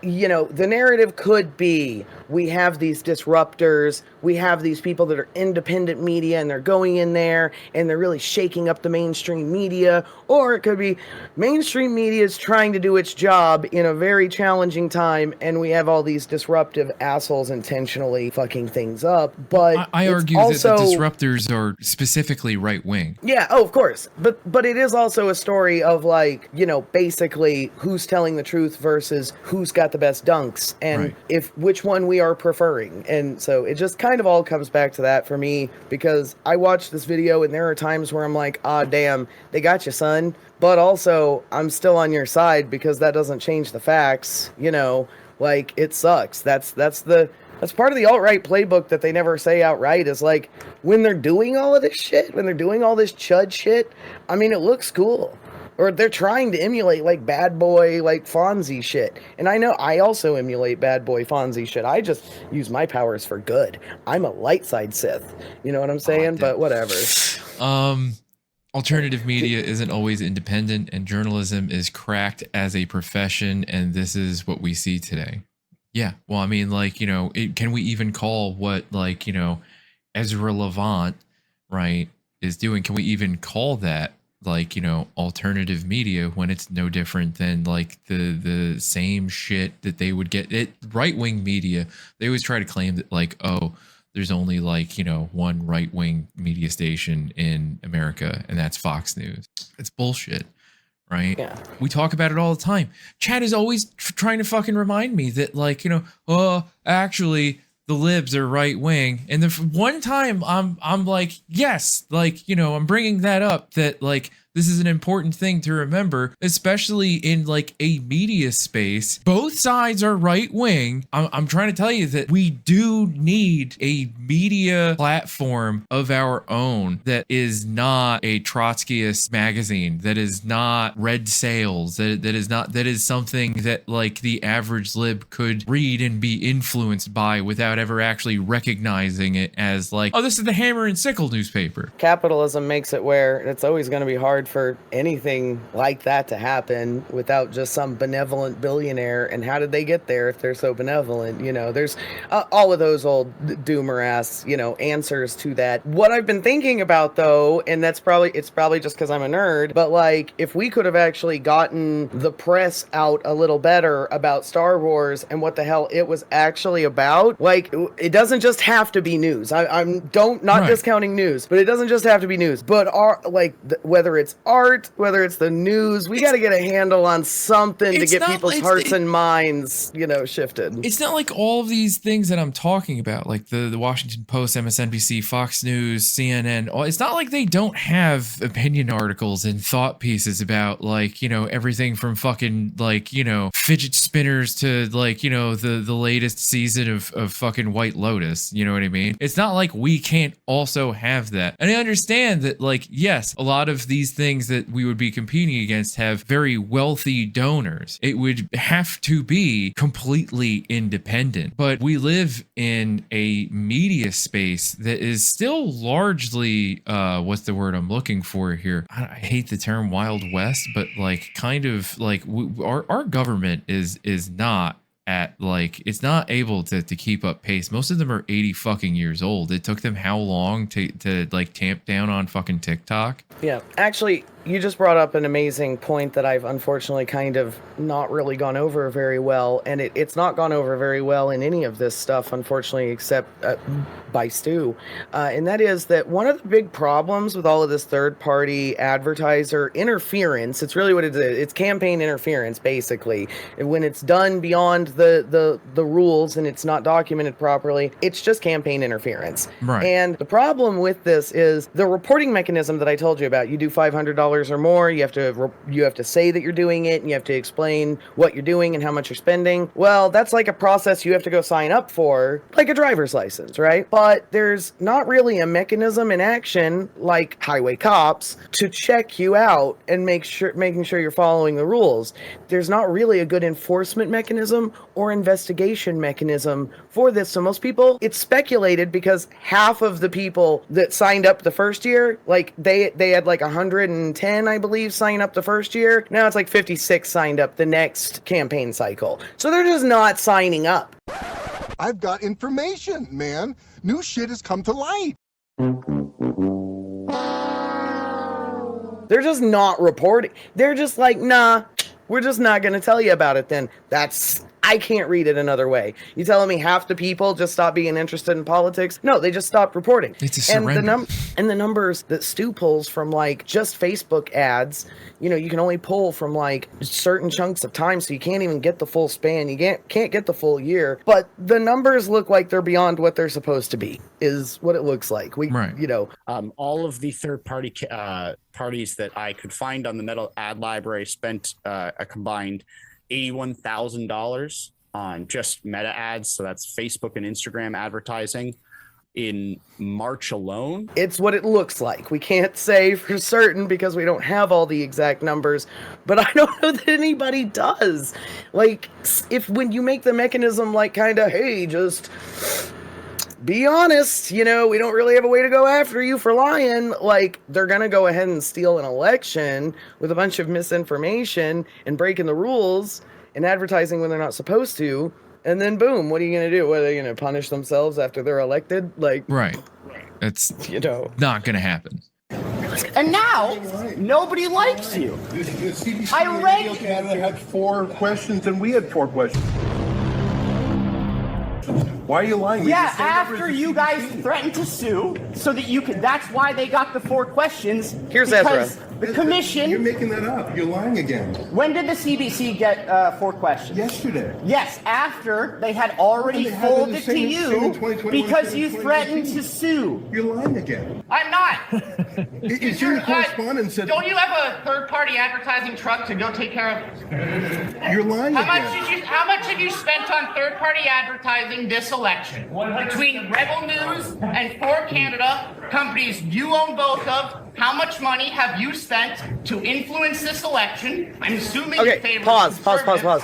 you know, the narrative could be, we have these disruptors, we have these people that are independent media and they're going in there and they're really shaking up the mainstream media, or it could be mainstream media is trying to do its job in a very challenging time and we have all these disruptive assholes intentionally fucking things up. But I argue also, that the disruptors are specifically right wing. Yeah, oh, of course. But it is also a story of, like, you know, basically who's telling the truth versus who's got the best dunks and which one we are preferring. And so it just kind of all comes back to that for me, because I watched this video and there are times where I'm like, ah, damn, they got you, son. But also I'm still on your side because that doesn't change the facts, you know, like, it sucks. That's part of the alt-right playbook that they never say outright, is like, when they're doing all of this shit, when they're doing all this chud shit, I mean, it looks cool. Or they're trying to emulate, like, bad boy, like, Fonzie shit. And I know I also emulate bad boy Fonzie shit. I just use my powers for good. I'm a light side Sith. You know what I'm saying? But whatever. Alternative media isn't always independent, and journalism is cracked as a profession, and this is what we see today. Yeah, well, I mean, like, you know, can we even call what, like, you know, Ezra Levant, right, is doing? Can we even call that, like, you know, alternative media when it's no different than, like, the same shit that they would get at right-wing media? They always try to claim that, like, oh, there's only, like, you know, one right-wing media station in America, and that's Fox News. It's bullshit. Right? Yeah. We talk about it all the time. Chad is always trying to fucking remind me that, like, you know, oh, actually, the libs are right wing. And the one time I'm like, yes, like, you know, I'm bringing that up, that, like, this is an important thing to remember, especially in, like, a media space. Both sides are right wing. I'm trying to tell you that we do need a media platform of our own that is not a Trotskyist magazine, that is not Red Sails, that is something that, like, the average lib could read and be influenced by without ever actually recognizing it as, like, oh, this is the Hammer and Sickle newspaper. Capitalism makes it where it's always going to be hard for anything like that to happen without just some benevolent billionaire. And how did they get there if they're so benevolent? You know, there's all of those old doomer ass, you know, answers to that. What I've been thinking about, though, and it's probably just because I'm a nerd, but, like, if we could have actually gotten the press out a little better about Star Wars and what the hell it was actually about, like, it doesn't just have to be news. I'm not discounting news, but it doesn't just have to be news. But whether it's art, whether it's the news, we got to get a handle on something to get people's hearts and minds, you know, shifted. It's not like all of these things that I'm talking about, like the Washington Post, MSNBC, Fox News, CNN. It's not like they don't have opinion articles and thought pieces about, like, you know, everything from fucking, like, you know, fidget spinners to, like, you know, the latest season of fucking White Lotus. You know what I mean? It's not like we can't also have that. And I understand that, like, yes, a lot of these things that we would be competing against have very wealthy donors. It would have to be completely independent. But we live in a media space that is still largely, what's the word I'm looking for here? I hate the term Wild West, but, like, kind of like our government is not at, like, it's not able to keep up pace. Most of them are 80 fucking years old. It took them how long to like tamp down on fucking TikTok? Yeah, actually, you just brought up an amazing point that I've unfortunately kind of not really gone over very well, and it's not gone over very well in any of this stuff, unfortunately, except by Stu, and that is that one of the big problems with all of this third-party advertiser interference, it's really what it is, it's campaign interference, basically. When it's done beyond the rules and it's not documented properly, it's just campaign interference. Right. And the problem with this is the reporting mechanism that I told you about. You do $500 $50 or more, you have to say that you're doing it, and you have to explain what you're doing and how much you're spending. Well, that's like a process you have to go sign up for, like a driver's license, right? But there's not really a mechanism in action like highway cops to check you out and making sure you're following the rules. There's not really a good enforcement mechanism or investigation mechanism for this. So most people, it's speculated because half of the people that signed up the first year, like they had like 110, I believe, sign up the first year. Now it's like 56 signed up the next campaign cycle. So they're just not signing up. I've got information, man. New shit has come to light. They're just not reporting. They're just like, nah, we're just not going to tell you about it then. I can't read it another way. You telling me half the people just stopped being interested in politics? No, they just stopped reporting. It's a surrender. And the numbers that Stu pulls from like just Facebook ads, you know, you can only pull from like certain chunks of time, so you can't even get the full span. You can't get the full year. But the numbers look like they're beyond what they're supposed to be, is what it looks like. You know, all of the third party parties that I could find on the Metal Ad Library spent a combined $81,000 on just meta ads. So that's Facebook and Instagram advertising in March alone. It's what it looks like. We can't say for certain because we don't have all the exact numbers, but I don't know that anybody does. Like, when you make the mechanism like kind of, hey, just be honest, you know, we don't really have a way to go after you for lying, like, they're gonna go ahead and steal an election with a bunch of misinformation and breaking the rules and advertising when they're not supposed to, and then boom, what are you gonna do? What, are they gonna punish themselves after they're elected? Like, right. It's, you know, not gonna happen. And now, nobody likes you. The CBC Radio Canada had 4 questions and we had 4 questions. Why are you lying? Yeah, after you guys threatened to sue, so that you could. That's why they got the 4 questions. Here's because Ezra. The commission. You're making that up. You're lying again. When did the CBC get 4 questions? Yesterday. Yes, after they had already folded to you because you threatened to sue. You're lying again. I'm not. It's your correspondence. Don't you have a third-party advertising truck to go take care of? You're lying How again. How much have you spent on third-party advertising this election? Between Rebel News and For Canada, companies you own both of, how much money have you spent to influence this election? I'm assuming in favor of pause.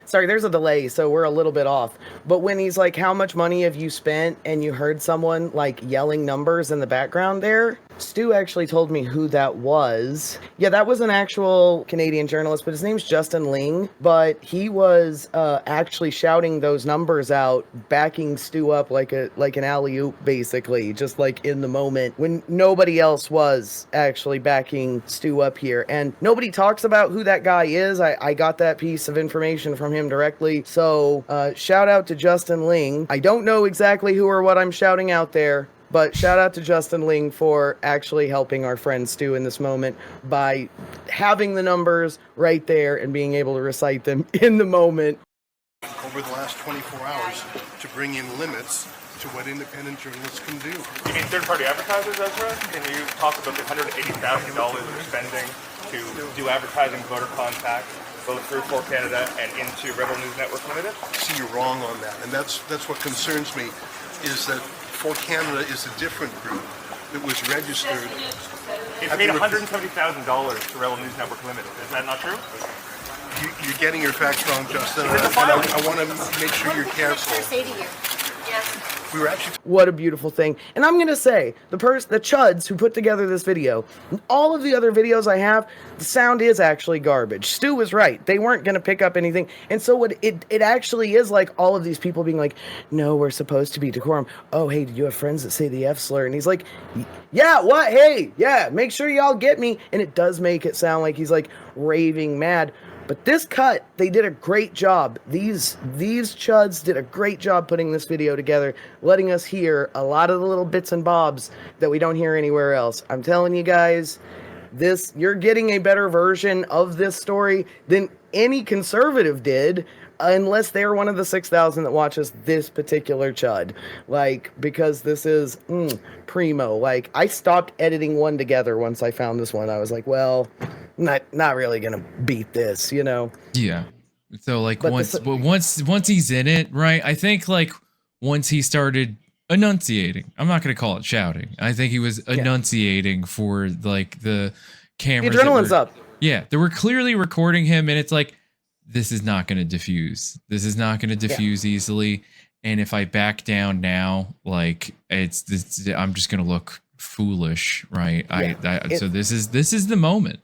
Sorry, there's a delay, so we're a little bit off. But when he's like, how much money have you spent? And you heard someone like yelling numbers in the background there, Stu actually told me who that was. Yeah, that was an actual Canadian journalist, but his name's Justin Ling. But he was actually shouting those numbers out, backing Stu up like an alley-oop, basically, just like in the moment when nobody else was actually backing Stu up here. And nobody talks about who that guy is. I got that piece of information from him directly. So shout out to Justin Ling. I don't know exactly who or what I'm shouting out there, but shout out to Justin Ling for actually helping our friend Stu in this moment by having the numbers right there and being able to recite them in the moment. Over the last 24 hours to bring in limits to what independent journalists can do. You mean third-party advertisers, Ezra? Can you talk about the $180,000 we're spending to do advertising, voter contact, both through For Canada and into Rebel News Network Limited? See, you're wrong on that, and that's what concerns me, is that For Canada is a different group. It was registered. It's made $170,000 to Rebel News Network Limited. Is that not true? You're getting your facts wrong, Justin. I want to make sure you're careful. We were actually. What a beautiful thing. And I'm going to say, the chuds who put together this video, all of the other videos I have, the sound is actually garbage. Stu was right. They weren't going to pick up anything. And so what it actually is like all of these people being like, no, we're supposed to be decorum. Oh, hey, did you have friends that say the F slur? And he's like, yeah, what? Hey, yeah, make sure y'all get me. And it does make it sound like he's like raving mad. But this cut, they did a great job. These chuds did a great job putting this video together, letting us hear a lot of the little bits and bobs that we don't hear anywhere else. I'm telling you guys, you're getting a better version of this story than any conservative did unless they're one of the 6,000 that watches this particular chud. Like, because this is primo. Like, I stopped editing one together once I found this one. I was like, well, not really gonna beat this, you know? Yeah. So like once he's in it, right? I think like once he started enunciating, I'm not gonna call it shouting. I think he was enunciating for like the cameras. The adrenaline's up. Yeah, they were clearly recording him, and it's like, this is not going to diffuse. This is not going to diffuse easily. And if I back down now, like I'm just going to look foolish, right? Yeah, so this is the moment.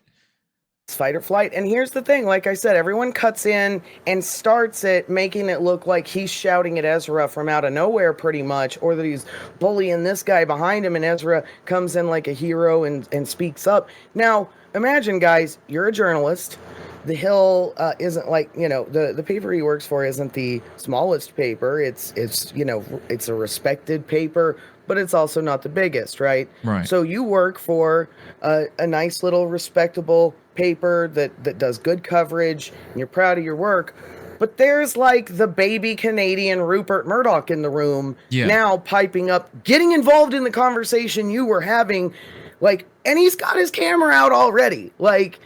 It's fight or flight. And here's the thing, like I said, everyone cuts in and starts it, making it look like he's shouting at Ezra from out of nowhere pretty much, or that he's bullying this guy behind him, and Ezra comes in like a hero and speaks up. Now, imagine, guys, you're a journalist. The Hill isn't like, you know, the paper he works for isn't the smallest paper. It's you know, it's a respected paper, but it's also not the biggest, right? Right. So you work for a nice little respectable paper that does good coverage, and you're proud of your work. But there's like the baby Canadian Rupert Murdoch in the room now piping up, getting involved in the conversation you were having, like, and he's got his camera out already. Like,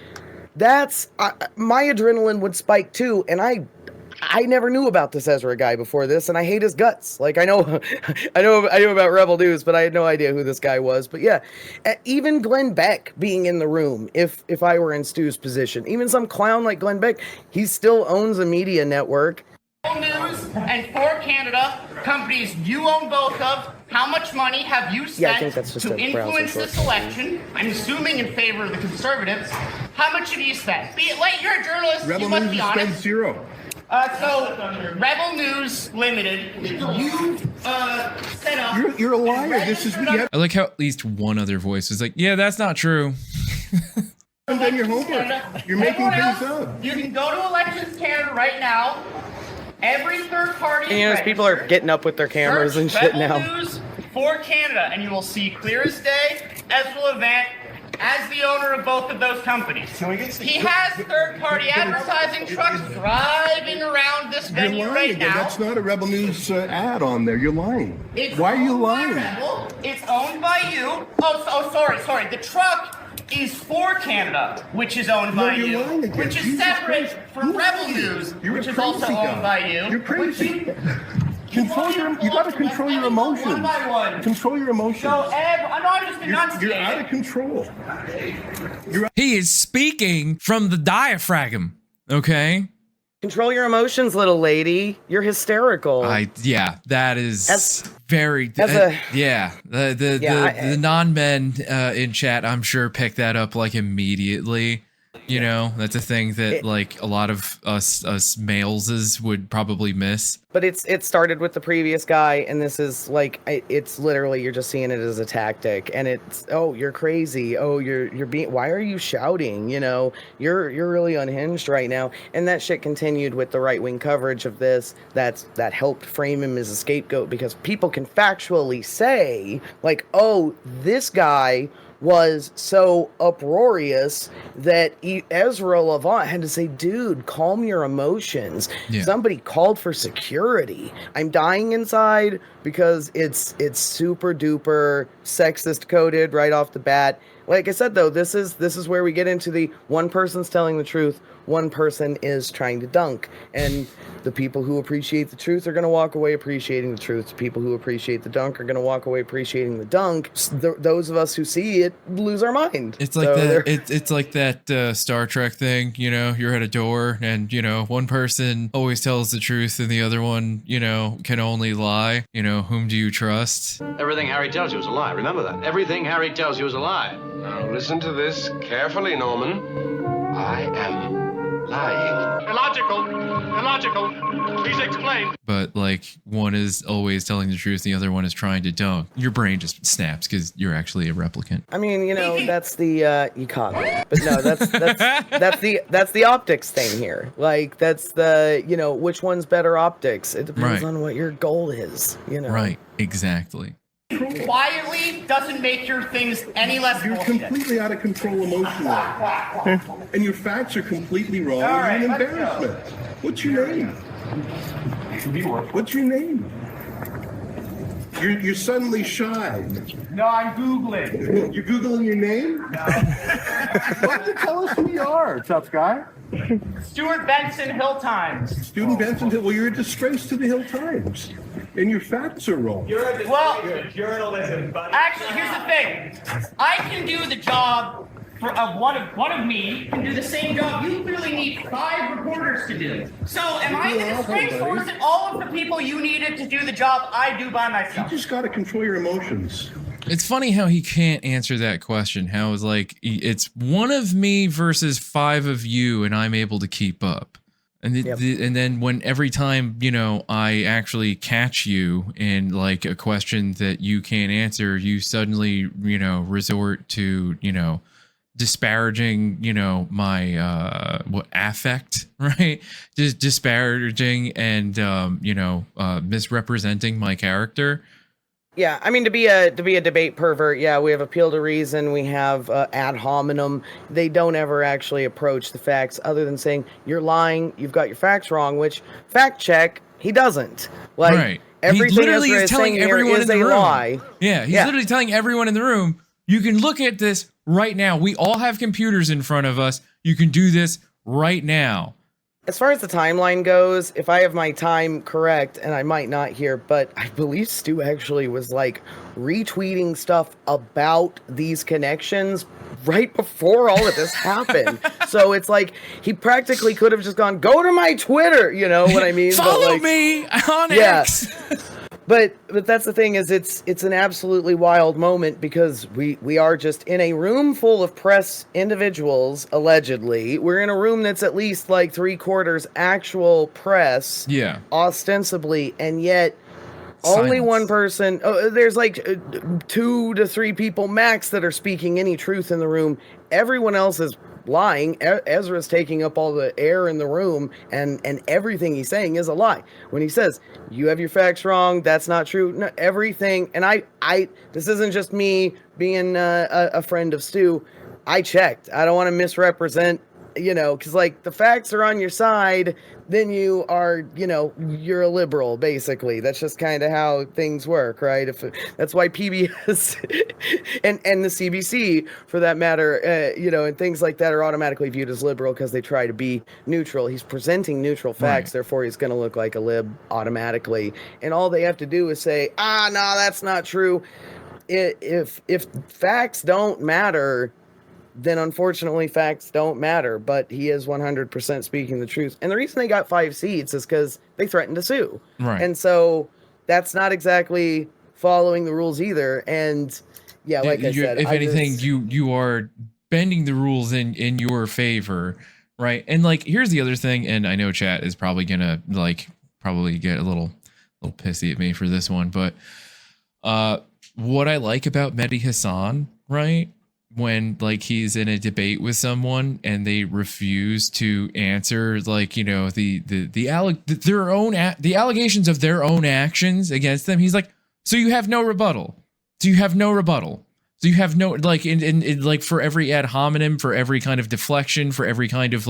that's my adrenaline would spike too, and I never knew about this Ezra guy before this, and I hate his guts. Like, I know about Rebel News, but I had no idea who this guy was. But yeah, even Glenn Beck being in the room, if I were in Stu's position, even some clown like Glenn Beck, he still owns a media network. News and for Canada, companies you own both of, how much money have you spent to influence this election? I'm assuming in favor of the Conservatives. How much have you spent? You're a journalist, you must be honest. Spent zero. So, Rebel News Limited, you set up... You're a liar. I like how at least one other voice was like, yeah, that's not true. I've done your homework. You're making things up. You can go to Elections Canada right now. Every third party. And, you know, people are getting up with their cameras and shit now. Rebel News for Canada, and you will see clear as day Ezra Levant as the owner of both of those companies. He has third-party advertising trucks driving around this venue right now. That's not a Rebel News ad on there. You're lying. Why are you lying? Rebel. It's owned by you. Sorry. The truck is for Canada, which is owned by you, which is separate from Rebel News, which is also owned by you. You're crazy. You gotta control your emotions. One by one. Control your emotions. So, I'm just enunciating. You're out of control. He is speaking from the diaphragm, okay? Control your emotions, little lady. You're hysterical. That is very. The non-men in chat, I'm sure, picked that up like immediately. You know, that's a thing that like a lot of us males would probably miss. But it started with the previous guy, and this is like, it's literally, you're just seeing it as a tactic, and it's, oh, you're crazy, oh, you're being, why are you shouting, you know, you're really unhinged right now. And that shit continued with the right-wing coverage of this, that helped frame him as a scapegoat, because people can factually say, like, oh, this guy was so uproarious that Ezra Levant had to say, dude, calm your emotions. Yeah. Somebody called for security. I'm dying inside because it's super duper sexist coded right off the bat. Like I said, though, this is where we get into the one person's telling the truth, one person is trying to dunk. And the people who appreciate the truth are going to walk away appreciating the truth. The people who appreciate the dunk are going to walk away appreciating the dunk. Those of us who see it lose our mind. It's like it's like that Star Trek thing, you know, you're at a door and, you know, one person always tells the truth and the other one, you know, can only lie. You know, whom do you trust? Everything Harry tells you is a lie. Remember that. Everything Harry tells you is a lie. Now listen to this carefully, Norman. I am lying. Illogical. Please explain. But like one is always telling the truth, the other one is trying to dunk. Your brain just snaps because you're actually a replicant. I mean, you know, that's the you caught me. But no, that's the optics thing here. Like that's the, you know, which one's better optics? It depends on what your goal is, you know. Right, exactly. Quietly doesn't make your things any less You're bullshit. Completely out of control emotionally. And your facts are completely wrong. You're an embarrassment. What's your name? What's your name? You're suddenly shy. No, I'm Googling. You're Googling your name? No. Why don't you tell us who you are, tough guy? Stuart Benson, Hill Times. Student Benson, well, you're a disgrace to the Hill Times. And your facts are wrong. You're a journalism, buddy. Actually, here's the thing. I can do the job of one of me can do the same job you literally need 5 reporters to do. So am I the disgrace, or is it all of the people you needed to do the job I do by myself? You just got to control your emotions. It's funny how he can't answer that question. How it's like, it's one of me versus 5 of you, and I'm able to keep up. And and then when every time, you know, I actually catch you in like a question that you can't answer, you suddenly, you know, resort to, you know, disparaging, you know, my affect, right? Just disparaging and you know, misrepresenting my character. Yeah, I mean, to be a debate pervert, yeah, we have appeal to reason, we have ad hominem. They don't ever actually approach the facts other than saying, you're lying, you've got your facts wrong, which, fact check, he doesn't. Like, right. Everything he literally Ezra is telling everyone in the room. Lie. Yeah, he's literally telling everyone in the room, you can look at this right now. We all have computers in front of us. You can do this right now. As far as the timeline goes, if I have my time correct, and I might not here, but I believe Stu actually was like retweeting stuff about these connections right before all of this happened. So it's like he practically could have just gone, go to my Twitter, you know what I mean? Follow me on X. But that's the thing, is it's an absolutely wild moment, because we are just in a room full of press individuals, allegedly. We're in a room that's at least like 3/4 actual press, ostensibly, and yet only one person, there's like 2 to 3 people max that are speaking any truth in the room. Everyone else is lying. Ezra's taking up all the air in the room, and everything he's saying is a lie. When he says, you have your facts wrong, that's not true, no, everything, and I this isn't just me being a friend of Stu, I checked. I don't want to misrepresent, you know, because like the facts are on your side, then you are, you know, you're a liberal, basically. That's just kind of how things work, right? That's why PBS and the CBC, for that matter, you know, and things like that are automatically viewed as liberal, because they try to be neutral. He's presenting neutral facts, therefore he's going to look like a lib automatically. And all they have to do is say, no, that's not true. If facts don't matter, then unfortunately facts don't matter. But he is 100% speaking the truth. And the reason they got 5 seats is because they threatened to sue. Right. And so that's not exactly following the rules either. And yeah, like I said, if anything, you are bending the rules in your favor, right? And like, here's the other thing, and I know chat is probably gonna probably get a little pissy at me for this one, but what I like about Mehdi Hasan, right? When like he's in a debate with someone and they refuse to answer, like, you know, the allegations of their own actions against them, he's like, so you have no rebuttal. So you have no rebuttal. So you have no, like, in like, for every ad hominem, for every kind of deflection, for every kind of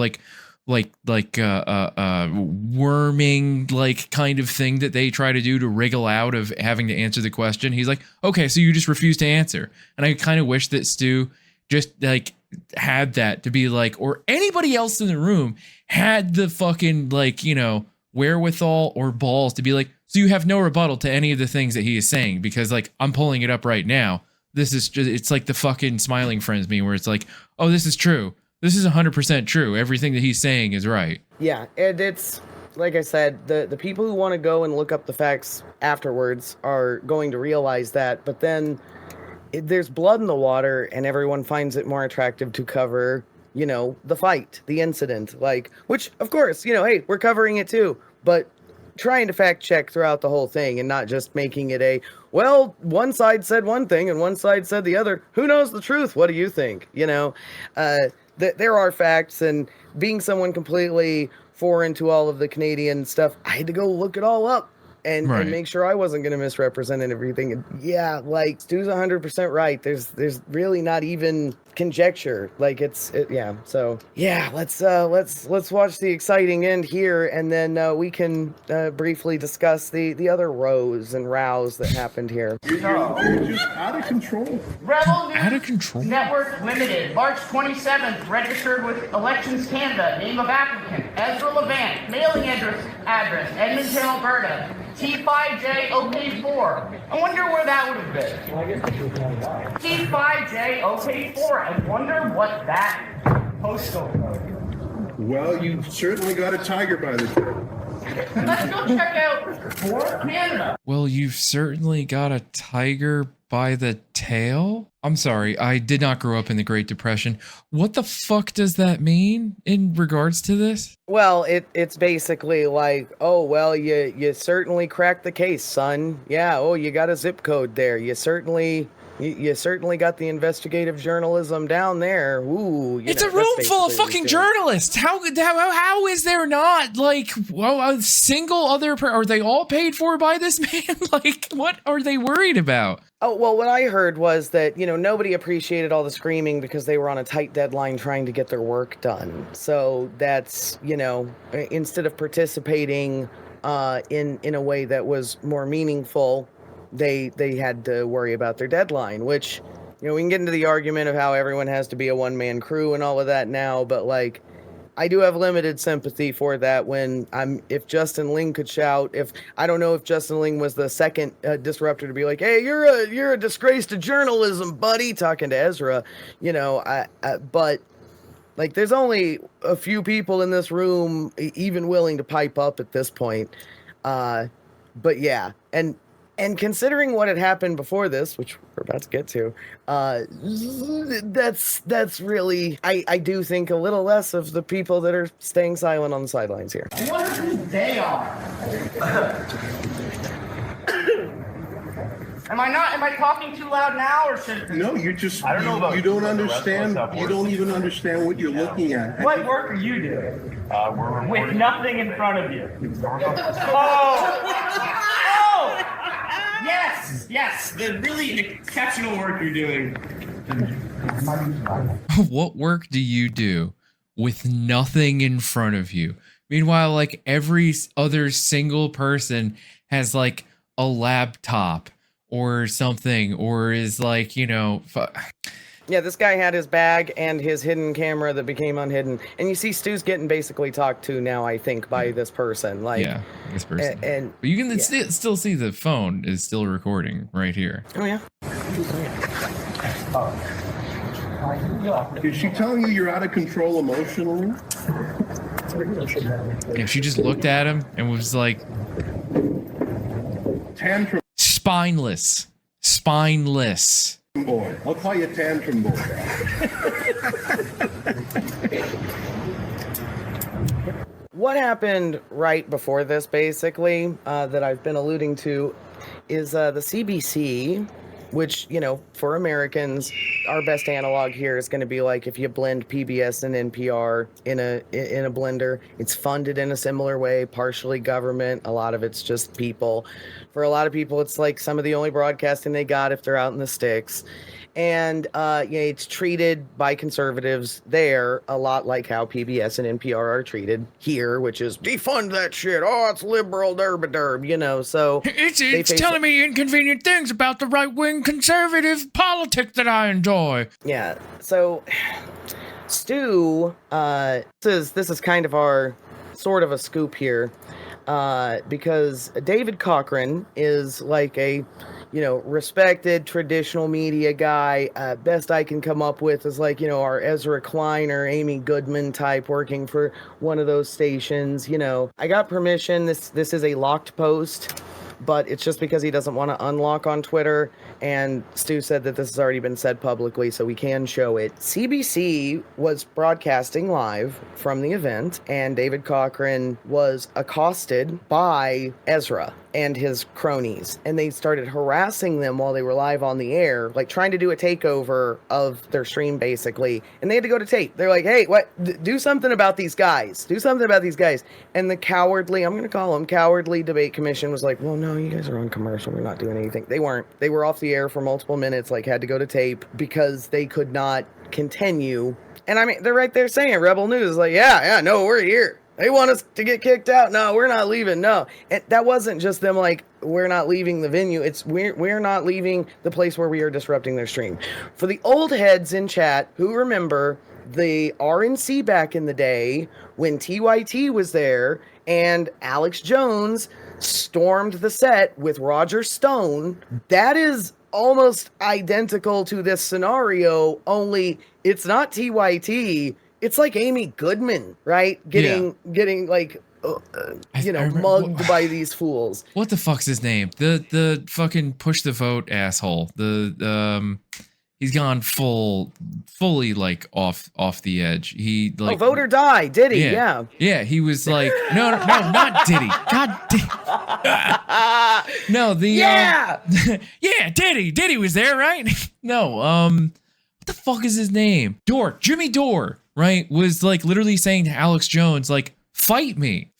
worming like kind of thing that they try to do to wriggle out of having to answer the question, he's like, okay, so you just refuse to answer. And I kind of wish that Stu just like had that to be like, or anybody else in the room had the fucking, like, you know, wherewithal or balls to be like, so you have no rebuttal to any of the things that he is saying, because like, I'm pulling it up right now. This is just, it's like the fucking Smiling Friends meme where it's like, oh, this is true. This is 100% true. Everything that he's saying is right. Yeah, and it's, like I said, the people who want to go and look up the facts afterwards are going to realize that, but then there's blood in the water, and everyone finds it more attractive to cover, you know, the fight, the incident, like, which, of course, you know, hey, we're covering it too, but trying to fact check throughout the whole thing and not just making it well, one side said one thing and one side said the other. Who knows the truth? What do you think? You know, there are facts, and being someone completely foreign to all of the Canadian stuff, I had to go look it all up and make sure I wasn't going to misrepresent everything. And yeah, like, Stu's 100% right. There's really not even conjecture. Like yeah. So yeah, let's watch the exciting end here, and then we can briefly discuss the other rows and rows that happened here. You're just out of control. Rebel News Out of control. Network Limited, March 27th, registered with Elections Canada, name of applicant, Ezra Levant, mailing address, Edmonton, Alberta, T5JOK4. I wonder where that would have been. T5JOK4. I wonder what that postal code. Well, you certainly got a tiger by the tail. Let's go check out for Canada. Well, you've certainly got a tiger by the tail? I'm sorry, I did not grow up in the Great Depression. What the fuck does that mean in regards to this? Well, it's basically like, oh, well, you certainly cracked the case, son. Yeah, oh, you got a zip code there. You certainly got the investigative journalism down there. Ooh, it's a room full of fucking journalists. How is there not like a single other? Are they all paid for by this man? Like, what are they worried about? Oh, well, what I heard was that, nobody appreciated all the screaming because they were on a tight deadline trying to get their work done. So that's, instead of participating in a way that was more meaningful, they had to worry about their deadline, which, we can get into the argument of how everyone has to be a one-man crew and all of that now, but like, I do have limited sympathy for that if Justin Ling could shout, I don't know if Justin Ling was the second disruptor to be like, hey, you're a disgrace to journalism, buddy, talking to Ezra, but like, there's only a few people in this room even willing to pipe up at this point. But yeah, and considering what had happened before this, which we're about to get to, that's really, I do think a little less of the people that are staying silent on the sidelines here. I wonder who they are. Am I talking too loud now, or should? No, you just, I don't know about you don't understand, you don't even understand what you're looking at. What work are you doing? With nothing in front of you. Yes, the really exceptional work you're doing. What work do you do with nothing in front of you? Meanwhile, like every other single person has like a laptop or something, or is like, Yeah, this guy had his bag and his hidden camera that became unhidden. And you see Stu's getting basically talked to now, I think, by this person. Like, yeah, this person. But you can still see the phone is still recording right here. Oh, yeah. Is she telling you you're out of control emotionally? Yeah, she just looked at him and was like... Tantrum. Spineless. Boy. I'll call you Tantrum Boy. What happened right before this, basically, that I've been alluding to, is the CBC, which, for Americans, our best analog here is going to be like if you blend PBS and NPR in a blender. It's funded in a similar way, partially government. A lot of it's just people. For a lot of people, it's like some of the only broadcasting they got if they're out in the sticks. And it's treated by conservatives there a lot like how PBS and NPR are treated here, which is defund that shit. Oh, it's liberal derb, so it's telling me inconvenient things about the right-wing conservative politics that I enjoy. Yeah. So Stu, this is kind of our sort of a scoop here, because David Cochrane is like a respected traditional media guy. Best I can come up with is like, our Ezra Klein or Amy Goodman type working for one of those stations. I got permission. This is a locked post, but it's just because he doesn't want to unlock on Twitter. And Stu said that this has already been said publicly, so we can show it. CBC was broadcasting live from the event, and David Cochrane was accosted by Ezra and his cronies, and they started harassing them while they were live on the air, like trying to do a takeover of their stream, basically. And they had to go to tape. They're like, hey, do something about these guys. And the cowardly, I'm going to call them cowardly debate commission was like, well, no, no, you guys are on commercial. We're not doing anything. They weren't. They were off the air for multiple minutes, like had to go to tape because they could not continue. And I mean, they're right there saying Rebel News is like, yeah, no, we're here. They want us to get kicked out. No, we're not leaving. No. And that wasn't just them like, we're not leaving the venue. It's we're not leaving the place where we are disrupting their stream. For the old heads in chat who remember the RNC back in the day when TYT was there and Alex Jones stormed the set with Roger Stone, that is almost identical to this scenario, only it's not TYT. It's like Amy Goodman, right? Getting like, mugged by these fools. What the fuck's his name? The fucking push the vote asshole. He's gone fully like off the edge. He like vote or die, Diddy, yeah. Yeah, he was like, no, not Diddy. God damn. No, yeah, Diddy was there, right? No, what the fuck is his name? Jimmy Dore, right? Was like literally saying to Alex Jones, like, fight me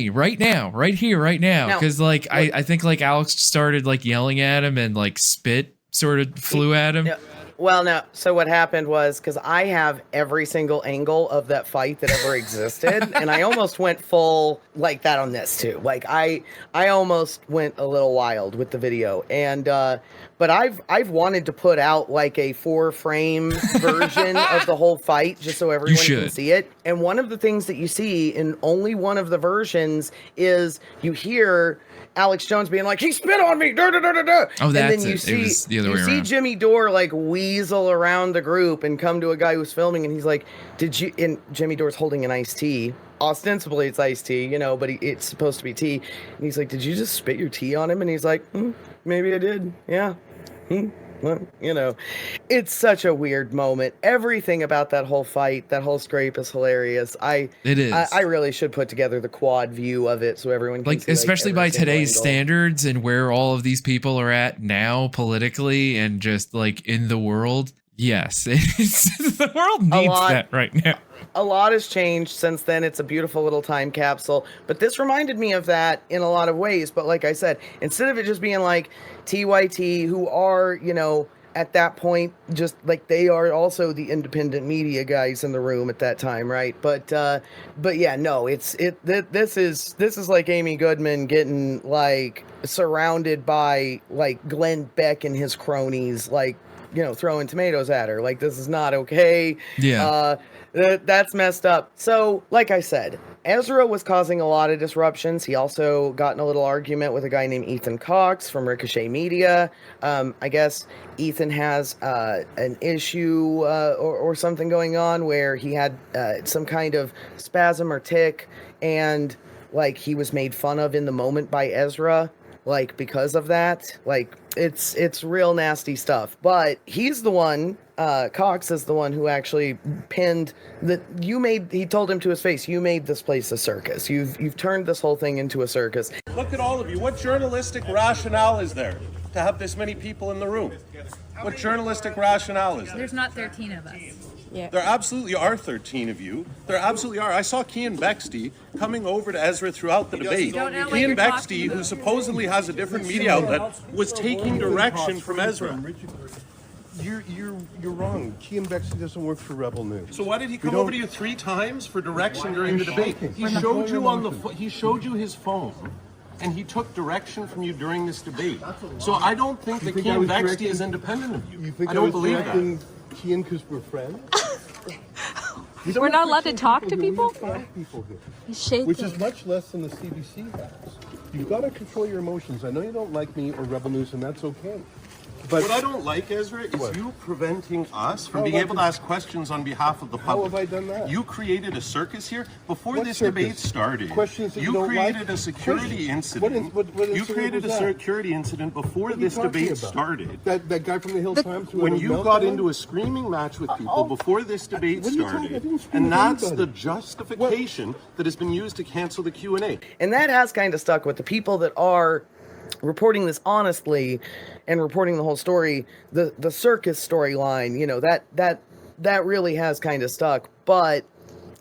right now, right here, right now. Because like I think like Alex started like yelling at him and like spit sort of flew at him. Yeah. Well, no. So what happened was, because I have every single angle of that fight that ever existed, and I almost went full like that on this too. Like I almost went a little wild with the video, and but I've wanted to put out like a 4-frame version of the whole fight just so everyone can see it. And one of the things that you see in only one of the versions is you hear Alex Jones being like, he spit on me, da da da da da. Oh, that's and then you it. see, It was the other way you see around. Jimmy Dore like weasel around the group and come to a guy who's filming, and he's like, did you? And Jimmy Dore's holding an iced tea. Ostensibly it's iced tea, but it's supposed to be tea. And he's like, did you just spit your tea on him? And he's like, maybe I did. Yeah. Well, it's such a weird moment. Everything about that whole fight, that whole scrape is hilarious. It is. I really should put together the quad view of it so everyone can see, especially by today's angle. standards and where all of these people are at now politically and just like in the world. Yes, the world needs that right now. A lot has changed since then. It's a beautiful little time capsule. But this reminded me of that in a lot of ways. But like I said, instead of it just being like TYT, who are, at that point, just like they are also the independent media guys in the room at that time, right? But yeah, no, this is like Amy Goodman getting like surrounded by like Glenn Beck and his cronies, like, throwing tomatoes at her. Like, this is not okay. Yeah. That's messed up. So, like I said, Ezra was causing a lot of disruptions. He also got in a little argument with a guy named Ethan Cox from Ricochet Media. I guess Ethan has an issue or something going on where he had some kind of spasm or tic, and like he was made fun of in the moment by Ezra. Like, because of that, like, it's real nasty stuff. But he's the one, Cox is the one who actually pinned that he told him to his face, you made this place a circus. You've turned this whole thing into a circus. Look at all of you. What journalistic rationale is there to have this many people in the room? What journalistic rationale is there? There's not 13 of us. Yeah. There absolutely are 13 of you. There absolutely are. I saw Keean Bexte coming over to Ezra throughout the debate. Keean Bexte, who supposedly has a different media outlet, was taking direction from Ezra. You're wrong. Keean Bexte doesn't work for Rebel News. So why did he come over to you 3 times for direction during the debate? He showed you he showed you his phone, and he took direction from you during this debate. So I don't think that Keean Bexte is independent of you. I don't believe that. Keean, because we're friends? We're not allowed to talk to people? He's shaking. Which is much less than the CBC has. You've got to control your emotions. I know you don't like me or Rebel News, and that's okay. But what I don't like, Ezra, is you preventing us from being able to ask questions on behalf of the public. How have I done that? You created a circus here before this debate started. Questions that you created a security incident. You created a security incident before this debate started. That guy from the Hill Times. When you got into a screaming match with people before this debate started, and that's the justification that has been used to cancel the Q&A. And that has kind of stuck with the people that are reporting this honestly and reporting the whole story. The circus storyline, that really has kind of stuck. But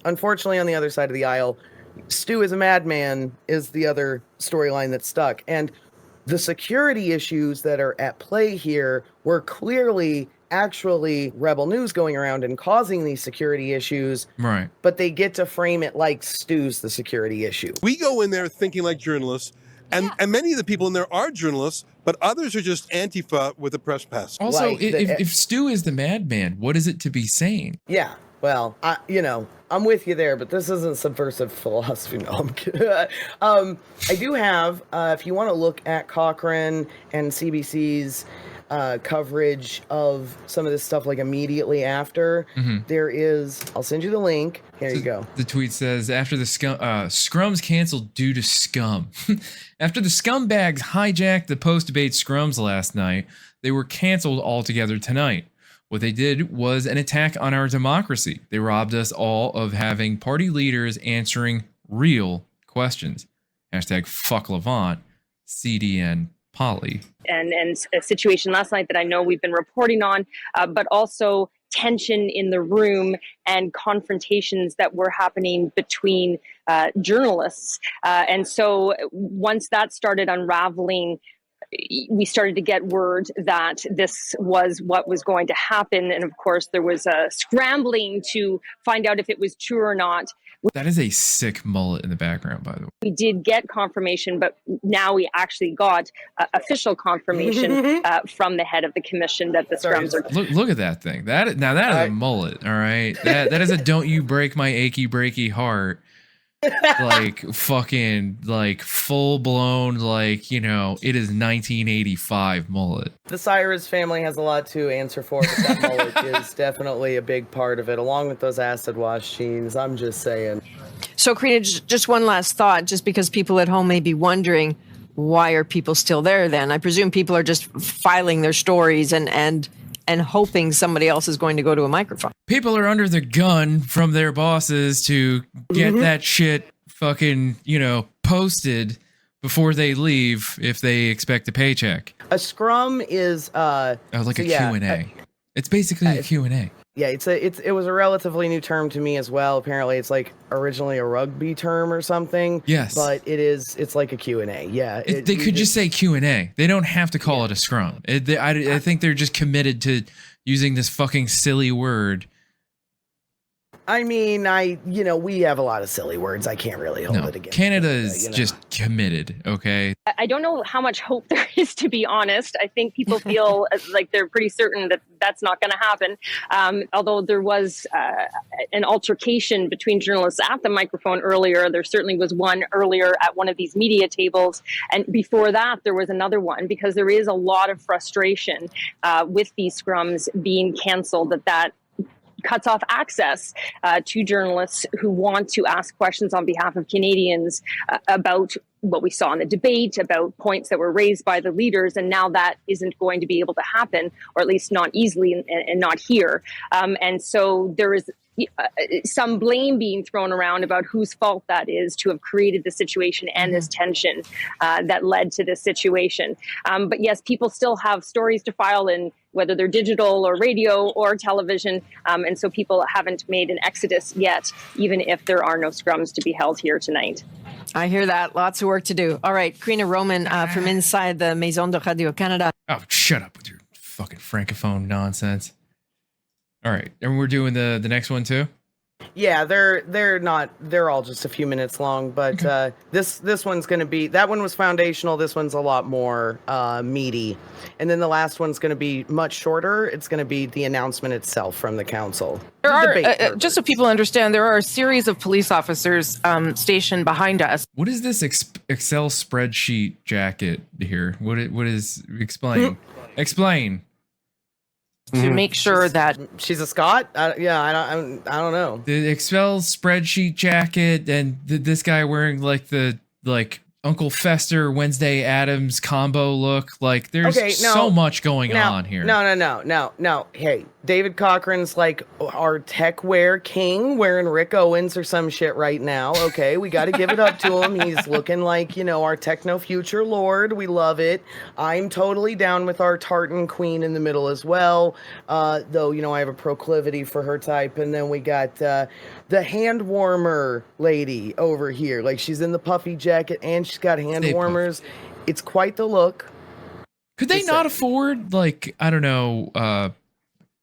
unfortunately, on the other side of the aisle, Stu is a madman is the other storyline that's stuck. And the security issues that are at play here were clearly actually Rebel News going around and causing these security issues. Right. But they get to frame it like Stu's the security issue. We go in there thinking like journalists, and many of the people in there are journalists, but others are just Antifa with a press pass. Also, if Stu is the madman, what is it to be saying? Yeah, well, I'm with you there, but this isn't subversive philosophy. No, I'm kidding. I do have, if you want to look at Cochrane and CBC's coverage of some of this stuff, like immediately after, there is, I'll send you the link. Here you go. The tweet says, after the scrums canceled due to scum. After the scumbags hijacked the post-debate scrums last night, they were canceled altogether tonight. What they did was an attack on our democracy. They robbed us all of having party leaders answering real questions. Hashtag fuck Levant, CDN Poly. And a situation last night that I know we've been reporting on, but also tension in the room and confrontations that were happening between journalists. And so once that started unraveling, we started to get word that this was what was going to happen. And of course, there was a scrambling to find out if it was true or not. That is a sick mullet in the background, by the way. We did get confirmation, but now we actually got official confirmation from the head of the commission that the scrums are. Look at that thing. That is a mullet, all right? That is a don't you break my achy breaky heart. Like fucking like full blown, like, you know, it is 1985 mullet. The Cyrus family has a lot to answer for, but that mullet is definitely a big part of it, along with those acid wash jeans. I'm just saying. So, Karina, just one last thought, just because people at home may be wondering, why are people still there then? I presume people are just filing their stories and hoping somebody else is going to go to a microphone. People are under the gun from their bosses to get that shit fucking, you know, posted before they leave if they expect a paycheck. A scrum is like a Q&A. It's basically a Q&A. Yeah, it was a relatively new term to me as well. Apparently, it's like originally a rugby term or something. Yes, but it's like a Q&A. Yeah, they could just say Q&A. They don't have to call it a scrum. I think they're just committed to using this fucking silly word. I mean, we have a lot of silly words. I can't really hold it against Canada is just committed, okay? I don't know how much hope there is, to be honest. I think people feel like they're pretty certain that that's not going to happen. Although there was an altercation between journalists at the microphone earlier. There certainly was one earlier at one of these media tables. And before that, there was another one, because there is a lot of frustration with these scrums being canceled, that cuts off access to journalists who want to ask questions on behalf of Canadians about what we saw in the debate, about points that were raised by the leaders, and now that isn't going to be able to happen, or at least not easily and not here. And so there is some blame being thrown around about whose fault that is to have created the situation and this tension that led to this situation. But yes, people still have stories to file in, whether they're digital or radio or television. And so people haven't made an exodus yet, even if there are no scrums to be held here tonight. I hear that. Lots of work to do. All right, Karina Roman from inside the Maison de Radio Canada. Oh, shut up with your fucking francophone nonsense. All right, and we're doing the next one too? Yeah, they're all just a few minutes long, but this one's going to be, that one was foundational, this one's a lot more meaty. And then the last one's going to be much shorter. It's going to be the announcement itself from the council. There are, just so people understand, there are a series of police officers stationed behind us. What is this Excel spreadsheet jacket here? What is, explain. Explain. To make sure that she's a Scot. I don't know. The Excel spreadsheet jacket and this guy wearing like the Uncle Fester Wednesday Addams combo look. Like there's so much going on here. No. Hey, David Cochrane's like our tech wear king, wearing Rick Owens or some shit right now. Okay, we got to give it up to him. He's looking like, our techno future lord. We love it. I'm totally down with our tartan queen in the middle as well. Though, I have a proclivity for her type. And then we got the hand warmer lady over here. Like she's in the puffy jacket and she's got hand warmers. It's quite the look. Could they not afford, like, I don't know,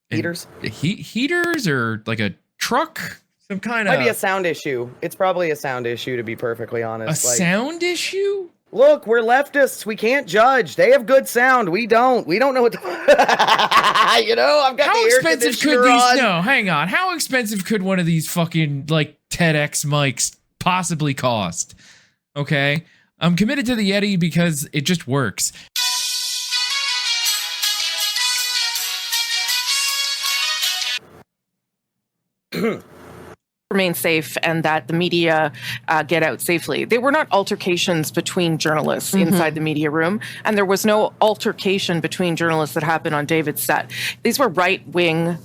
heaters? Heaters or like a truck? Some kind of... Might be a sound issue. It's probably a sound issue, to be perfectly honest. A sound issue? Look, we're leftists. We can't judge. They have good sound. We don't. We don't know what to... You know, I've got the air conditioner on. No, hang on. How expensive could one of these fucking, like, TEDx mics possibly cost? Okay? I'm committed to the Yeti because it just works. Remain safe and that the media get out safely. They were not altercations between journalists inside the media room, and there was no altercation between journalists that happened on David's set. These were right-wing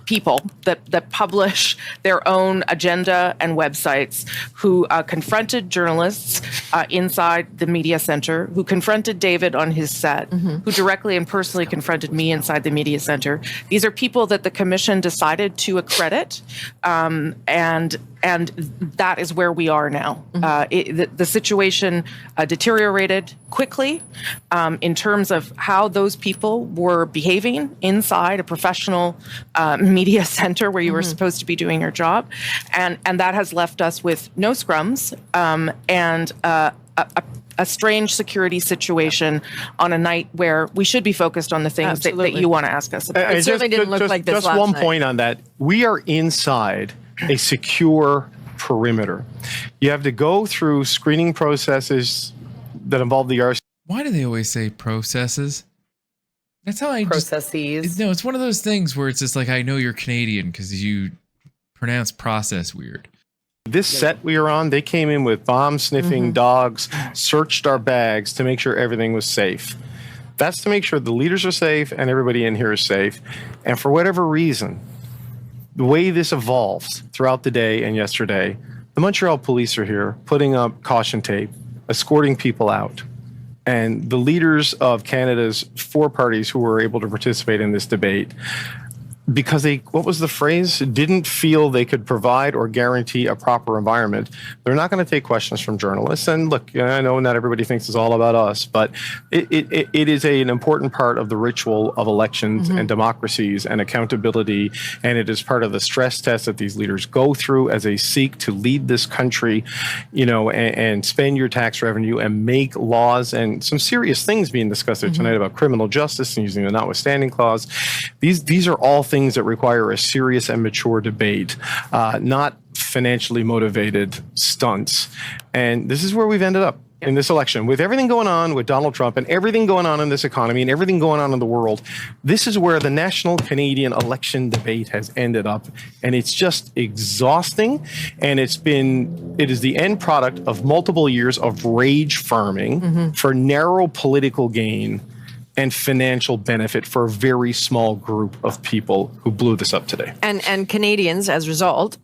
people that publish their own agenda and websites who confronted journalists inside the media center, who confronted David on his set, who directly and personally confronted me inside the media center. These are people that the commission decided to accredit, and that is where we are now. The situation deteriorated quickly in terms of how those people were behaving inside a professional media center where you were supposed to be doing your job. And that has left us with no scrums and a strange security situation on a night where we should be focused on the things that you want to ask us about. It certainly didn't look like this last night. Just one point on that. We are inside a secure perimeter. You have to go through screening processes that involve the RC. Why do they always say processes? That's how I processes. No, it's one of those things where it's just like, I know you're Canadian because you pronounce process weird. This set we were on, they came in with bomb-sniffing dogs, searched our bags to make sure everything was safe. That's to make sure the leaders are safe and everybody in here is safe. And for whatever reason, the way this evolves throughout the day and yesterday, the Montreal police are here putting up caution tape, escorting people out. And the leaders of Canada's 4 parties who were able to participate in this debate, because they, what was the phrase, didn't feel they could provide or guarantee a proper environment, they're not going to take questions from journalists. And look, I know not everybody thinks it's all about us, but it is an important part of the ritual of elections and democracies and accountability. And it is part of the stress test that these leaders go through as they seek to lead this country, you know, and spend your tax revenue and make laws, and some serious things being discussed there tonight about criminal justice and using the notwithstanding clause. These are all things that require a serious and mature debate, not financially motivated stunts. And this is where we've ended up in this election. With everything going on with Donald Trump and everything going on in this economy and everything going on in the world, this is where the national Canadian election debate has ended up. And it's just exhausting. And it is the end product of multiple years of rage farming for narrow political gain and financial benefit for a very small group of people who blew this up today. And Canadians, as a result,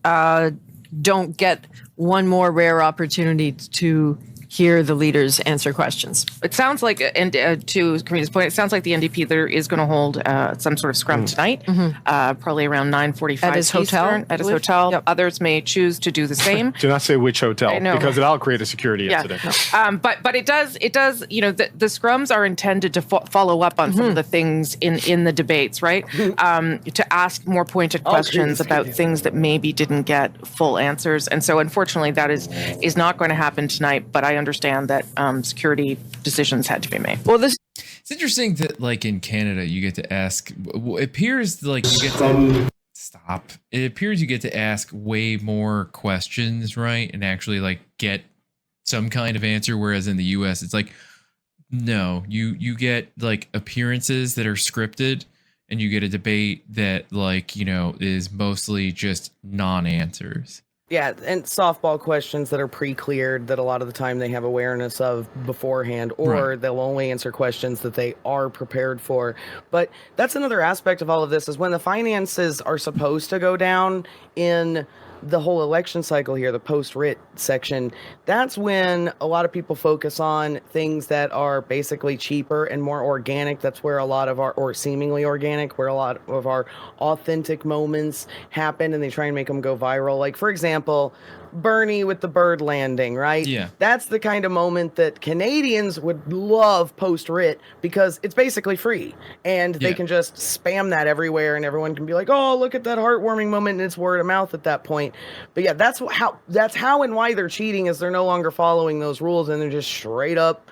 don't get one more rare opportunity to hear the leaders answer questions. It sounds like, and to Karina's point, it sounds like the NDP there is going to hold some sort of scrum tonight, probably around 9:45 at his hotel. At his hotel. Yep. Others may choose to do the same. Do not say which hotel, because it'll create a security incident. But it does. You know, the scrums are intended to follow up on some of the things in the debates, right? To ask more pointed questions about things that maybe didn't get full answers, and so unfortunately that is not going to happen tonight. But I understand that security decisions had to be made. Well, it's interesting that, like, in Canada, you get to ask. It appears like you get to stop. It appears you get to ask way more questions, right, and actually like get some kind of answer. Whereas in the U.S., it's like, no, you get like appearances that are scripted, and you get a debate that, like, you know, is mostly just non-answers. Yeah, and softball questions that are pre-cleared that a lot of the time they have awareness of beforehand, or they'll only answer questions that they are prepared for. But that's another aspect of all of this, is when the finances are supposed to go down in the whole election cycle here, the post-writ section, that's when a lot of people focus on things that are basically cheaper and more organic. That's where a lot of our, or seemingly organic, where a lot of our authentic moments happen, and they try and make them go viral. Like, for example, Bernie with the bird landing, right? Yeah. That's the kind of moment that Canadians would love post-writ because it's basically free. And they can just spam that everywhere and everyone can be like, oh, look at that heartwarming moment, and it's word of mouth at that point. But yeah, that's how and why they're cheating, is they're no longer following those rules and they're just straight up,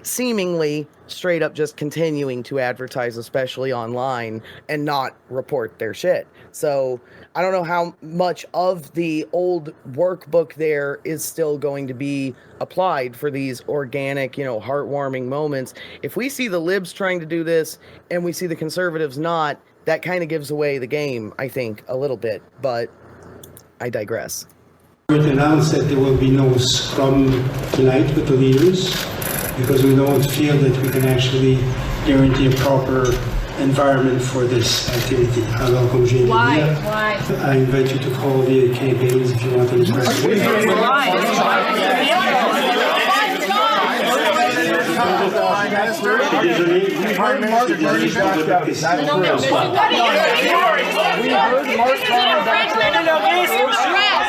seemingly straight up just continuing to advertise, especially online, and not report their shit. So I don't know how much of the old workbook there is still going to be applied for these organic, heartwarming moments. If we see the libs trying to do this and we see the conservatives not, that kind of gives away the game, I think, a little bit, but I digress. It announced that there will be no scrum tonight with the leaders, because we don't feel that we can actually guarantee a proper environment for this activity. I welcome JB. Why? I invite you to call the campaigns if you want to express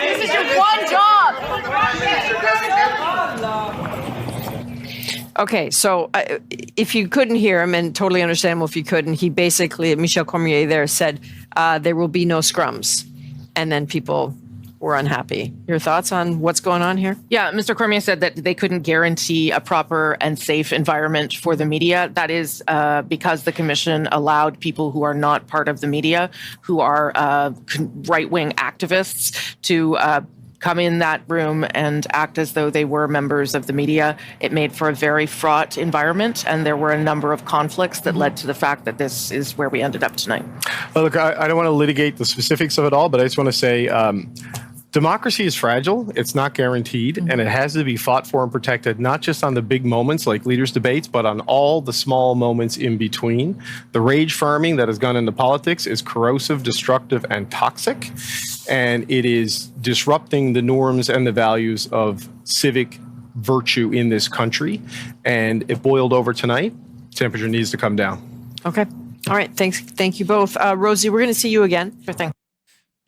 This is your one job. Okay, so if you couldn't hear him, and totally understandable if you couldn't, he basically, Michel Cormier there said, there will be no scrums. And then people were unhappy. Your thoughts on what's going on here? Yeah, Mr. Cormier said that they couldn't guarantee a proper and safe environment for the media. That is because the commission allowed people who are not part of the media, who are right-wing activists, to come in that room and act as though they were members of the media. It made for a very fraught environment, and there were a number of conflicts that led to the fact that this is where we ended up tonight. Well, look, I don't want to litigate the specifics of it all, but I just want to say democracy is fragile. It's not guaranteed, and it has to be fought for and protected, not just on the big moments like leaders' debates, but on all the small moments in between. The rage farming that has gone into politics is corrosive, destructive, and toxic, and it is disrupting the norms and the values of civic virtue in this country. And it boiled over tonight. Temperature needs to come down. Okay. All right. Thanks. Thank you both. Rosie, we're going to see you again. Sure thing.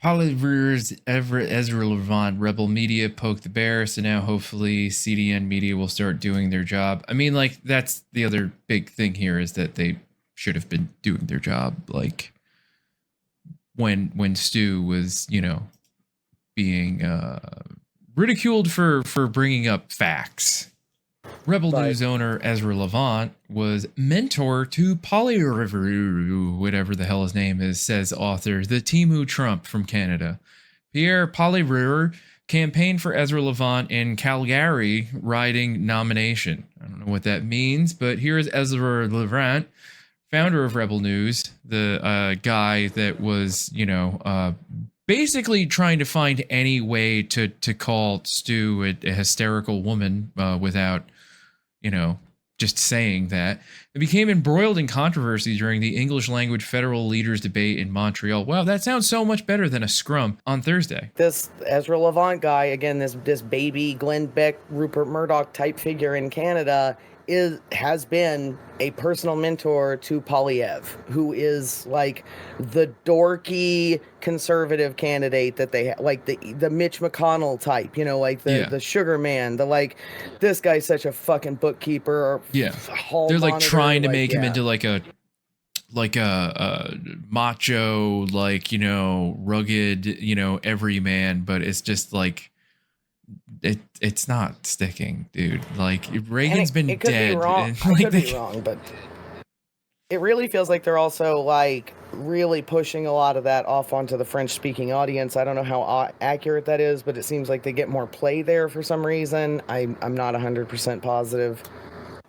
Poilievre's Ezra Levant, Rebel Media poked the bear, so now hopefully CDN Media will start doing their job. I mean, like, that's the other big thing here, is that they should have been doing their job, like, when Stu was, being ridiculed for bringing up facts. Rebel News owner Ezra Levant was mentor to Poilievre, whatever the hell his name is, says author, the Timu Trump from Canada. Pierre Poilievre campaigned for Ezra Levant in Calgary riding nomination. I don't know what that means, but here is Ezra Levant, founder of Rebel News, the guy that was, basically trying to find any way to call Stu a hysterical woman without, just saying that. It became embroiled in controversy during the English language federal leaders debate in Montreal. Wow, that sounds so much better than a scrum on Thursday. This Ezra Levant guy, again, this baby Glenn Beck, Rupert Murdoch type figure in Canada, has been a personal mentor to Poilievre, who is like the dorky conservative candidate that they have, like the Mitch McConnell type, the sugar man, this guy's such a fucking bookkeeper. Yeah, they're like trying to make him into like a macho, rugged, everyman, but it's just like, it's not sticking, dude. Like, Reagan's been dead. I could be wrong, but it really feels like they're also really pushing a lot of that off onto the French-speaking audience. I don't know how accurate that is, but it seems like they get more play there for some reason. I'm not 100% positive.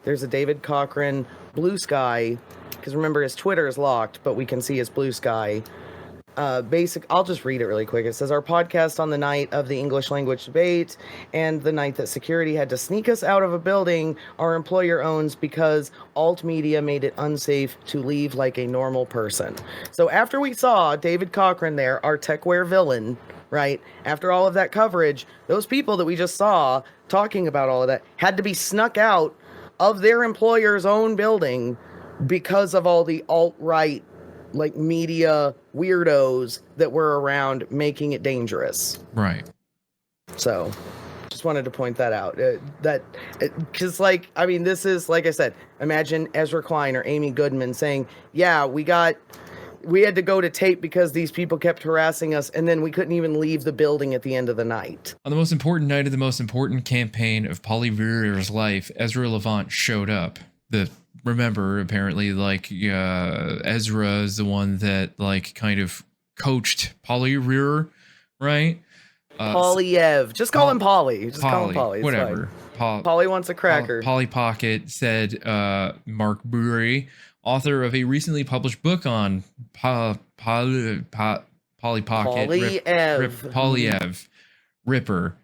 There's a David Cochrane Blue Sky, because remember his Twitter is locked, but we can see his Blue Sky I'll just read it really quick. It says, our podcast on the night of the English language debate and the night that security had to sneak us out of a building our employer owns because alt media made it unsafe to leave like a normal person. So after we saw David Cochrane there, our techware villain, right? After all of that coverage, those people that we just saw talking about all of that had to be snuck out of their employer's own building because of all the alt-right like media weirdos that were around making it dangerous. Right. So just wanted to point that out. Because this is, like I said, imagine Ezra Klein or Amy Goodman saying, yeah, we had to go to tape because these people kept harassing us, and then we couldn't even leave the building at the end of the night. On the most important night of the most important campaign of Poilievre's life, Ezra Levant showed up. Remember, apparently, Ezra is the one that, kind of coached Poilievre, right? Poilievre. Just call him Polly. Call him Polly. It's whatever. Polly wants a cracker. Polly Pocket said Mark Burry, author of a recently published book on Polly Pocket. Poilievre. Ripper.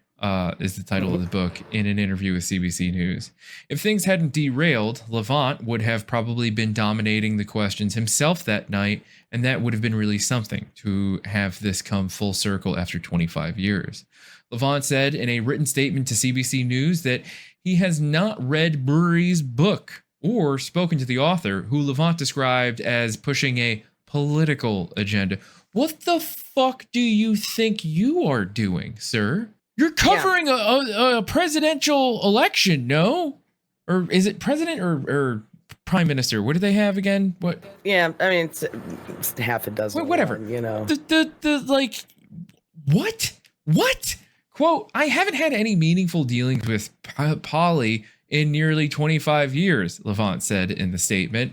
Is the title of the book, in an interview with CBC News. If things hadn't derailed, Levant would have probably been dominating the questions himself that night, and that would have been really something to have this come full circle after 25 years. Levant said in a written statement to CBC News that he has not read Burry's book or spoken to the author, who Levant described as pushing a political agenda. What the fuck do you think you are doing, sir? You're covering a presidential election, no? Or is it president or prime minister? What do they have again? What? Yeah, I mean, it's half a dozen. Whatever. What? Quote, I haven't had any meaningful dealings with Polly in nearly 25 years, Levant said in the statement.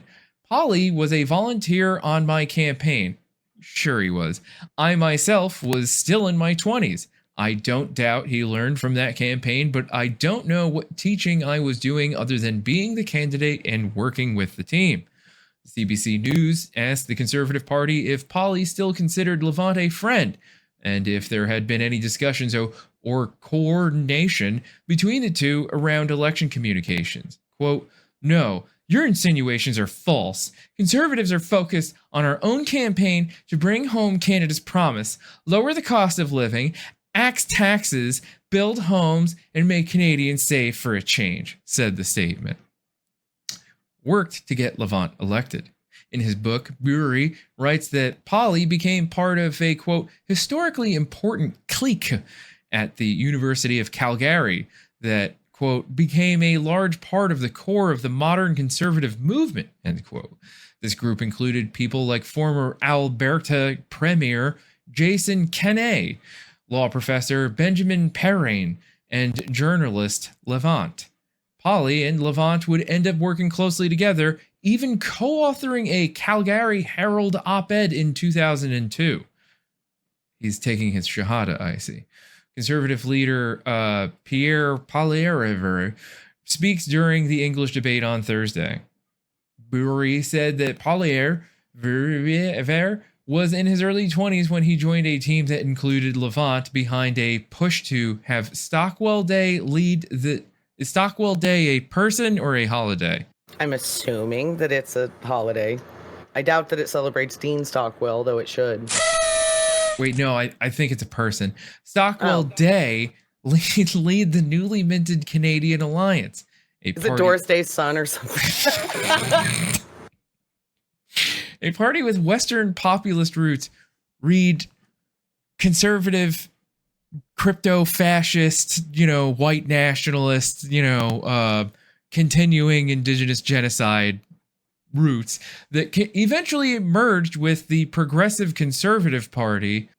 Polly was a volunteer on my campaign. Sure he was. I myself was still in my 20s. I don't doubt he learned from that campaign, but I don't know what teaching I was doing other than being the candidate and working with the team. CBC News asked the Conservative Party if Polly still considered Levant a friend, and if there had been any discussions or coordination between the two around election communications. Quote, no, your insinuations are false. Conservatives are focused on our own campaign to bring home Canada's promise, lower the cost of living, axe taxes, build homes, and make Canadians safe for a change, said the statement. Worked to get Levant elected. In his book, Burry writes that Polly became part of a, quote, historically important clique at the University of Calgary that, quote, became a large part of the core of the modern conservative movement, end quote. This group included people like former Alberta Premier Jason Kenney, law professor Benjamin Perrine, and journalist Levant. Polly and Levant would end up working closely together, even co-authoring a Calgary Herald op-ed in 2002. He's taking his Shahada, I see. Conservative leader Pierre Poilievre speaks during the English debate on Thursday. Burry said that Poilievre was in his early 20s when he joined a team that included Levant behind a push to have Stockwell Day lead the... Is Stockwell Day a person or a holiday? I'm assuming that it's a holiday. I doubt that it celebrates Dean Stockwell, though it should. Wait, no, I think it's a person. Stockwell Day lead the newly minted Canadian Alliance. Is it Doris Day's son or something? A party with Western populist roots, read conservative, crypto-fascist, white nationalist, continuing indigenous genocide roots that eventually merged with the Progressive Conservative Party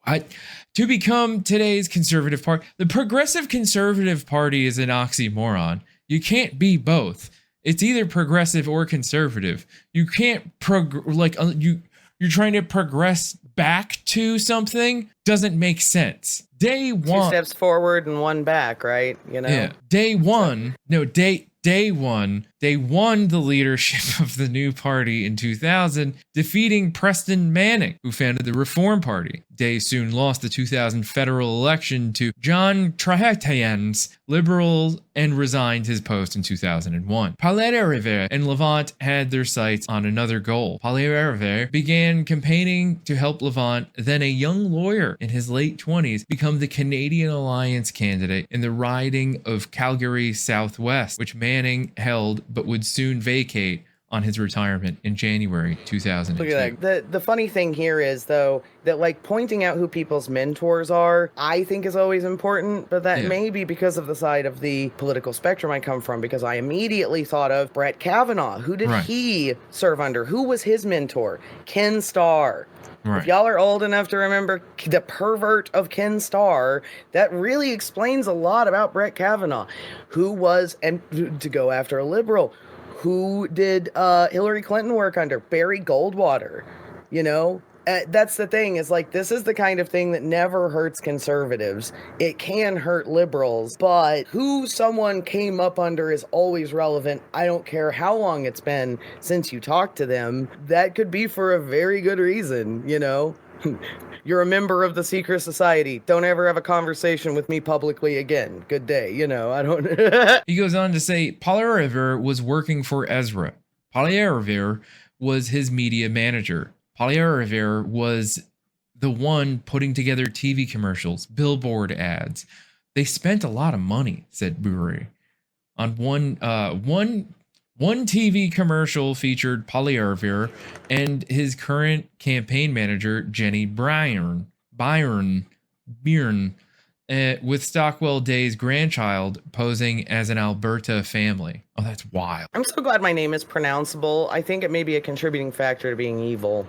to become today's Conservative Party. The Progressive Conservative Party is an oxymoron. You can't be both. It's either progressive or conservative. You can't you're trying to progress back to something doesn't make sense. Day one, 2 steps forward and 1 back, right? Yeah. Day day one, they won the leadership of the new party in 2000, defeating Preston Manning, who founded the Reform Party. Day soon lost the 2000 federal election to John Trahetyan's Liberals and resigned his post in 2001. Poilievre and Levant had their sights on another goal. Poilievre began campaigning to help Levant, then a young lawyer in his late 20s, become the Canadian Alliance candidate in the riding of Calgary Southwest, which Manning held but would soon vacate on his retirement in January 2002. Look at that. The funny thing here is, though, that like pointing out who people's mentors are, I think is always important, but that may be because of the side of the political spectrum I come from, because I immediately thought of Brett Kavanaugh. Who did he serve under? Who was his mentor? Ken Starr. Right. If y'all are old enough to remember the pervert of Ken Starr, that really explains a lot about Brett Kavanaugh. Who was, and to go after a liberal, who did Hillary Clinton work under? Barry Goldwater. You know, that's the thing, is like, this is the kind of thing that never hurts conservatives. It can hurt liberals, but who someone came up under is always relevant. I don't care how long it's been since you talked to them. That could be for a very good reason, you know? You're a member of the secret society. Don't ever have a conversation with me publicly again. Good day. You know, I don't... He goes on to say, Poilievre was working for Ezra. Poilievre was his media manager. Poilievre was the one putting together TV commercials, billboard ads. They spent a lot of money, said Brewery. On one TV commercial featured Poilievre and his current campaign manager, Jenny Byrne, with Stockwell Day's grandchild posing as an Alberta family. Oh, that's wild. I'm so glad my name is pronounceable. I think it may be a contributing factor to being evil.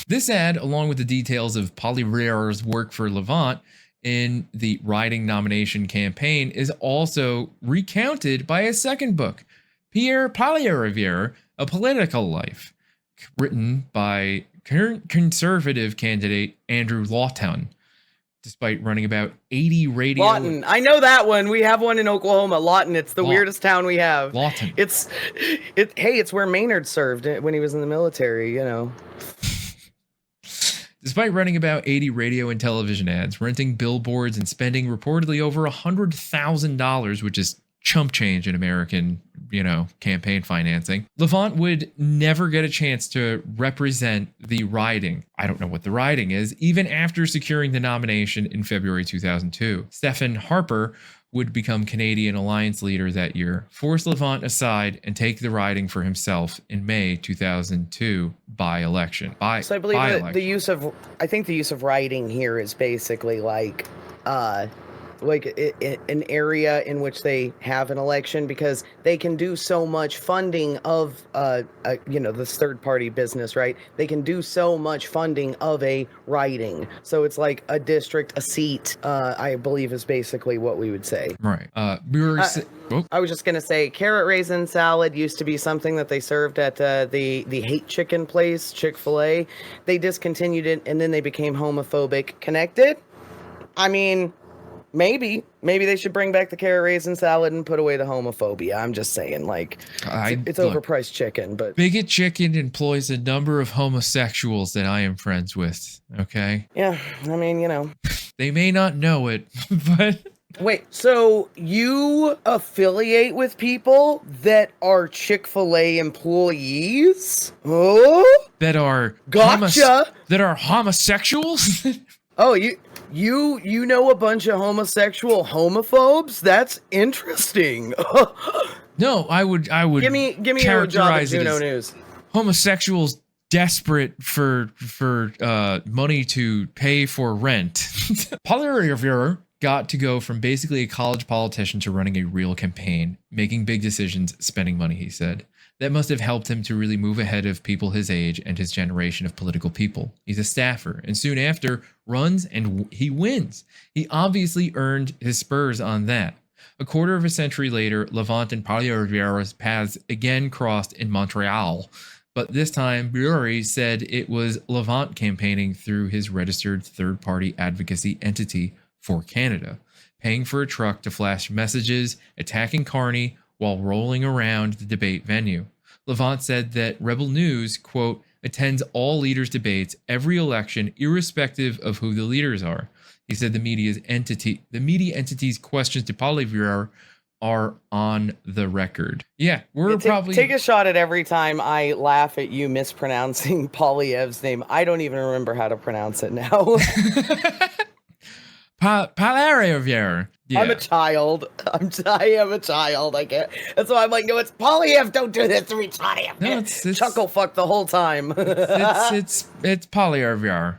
This ad, along with the details of Poilievre's work for Levant in the riding nomination campaign, is also recounted by a second book, Pierre Poilievre, A Political Life, written by current conservative candidate Andrew Lawton. Despite running about 80 radio... Lawton. I know that one. We have one in Oklahoma. Lawton. It's the weirdest town we have. Lawton. It's where Maynard served when he was in the military, you know. Despite running about 80 radio and television ads, renting billboards, and spending reportedly over $100,000, which is chump change in American, campaign financing, Levant would never get a chance to represent the riding. I don't know what the riding is, even after securing the nomination in February 2002. Stephen Harper would become Canadian Alliance leader that year, force Levant aside, and take the riding for himself in May 2002 by-election. So I believe the use of riding here is basically like an area in which they have an election, because they can do so much funding of this third party business, right? They can do so much funding of a riding, so it's like a district, a seat, I believe is basically what we would say. Right. I was just gonna say, carrot raisin salad used to be something that they served at the hate chicken place, Chick-fil-A. They discontinued it, and then they became homophobic. Connected? I mean, maybe they should bring back the carrot raisin salad and put away the homophobia. I'm just saying, it's overpriced chicken. But Bigot Chicken employs a number of homosexuals that I am friends with. Okay. Yeah, I mean, they may not know it, but. Wait, so you affiliate with people that are Chick-fil-A employees? Oh, that are gotcha. That are homosexuals? Oh, you know a bunch of homosexual homophobes? That's interesting. No, I would give me your job at Juno News. Homosexuals desperate for money to pay for rent. Poilievre got to go from basically a college politician to running a real campaign, making big decisions, spending money, he said. That must have helped him to really move ahead of people his age and his generation of political people. He's a staffer, and soon after, runs and he wins. He obviously earned his spurs on that. A quarter of a century later, Levant and Poilievre's paths again crossed in Montreal, but this time, Brewery said it was Levant campaigning through his registered third-party advocacy entity for Canada, paying for a truck to flash messages, attacking Carney, while rolling around the debate venue. Levant said that Rebel News, quote, attends all leaders' debates every election, irrespective of who the leaders are. He said the media entity's questions to Poilievre are on the record. Yeah, we're probably... Take a shot at every time I laugh at you mispronouncing Poilievre's name. I don't even remember how to pronounce it now. Poilievre. Yeah. I'm a child. I am a child. I can't. That's why I'm like, no, it's Poilievre. Don't do this to me, Poilievre. No, it's chuckle fuck the whole time. it's Poilievre.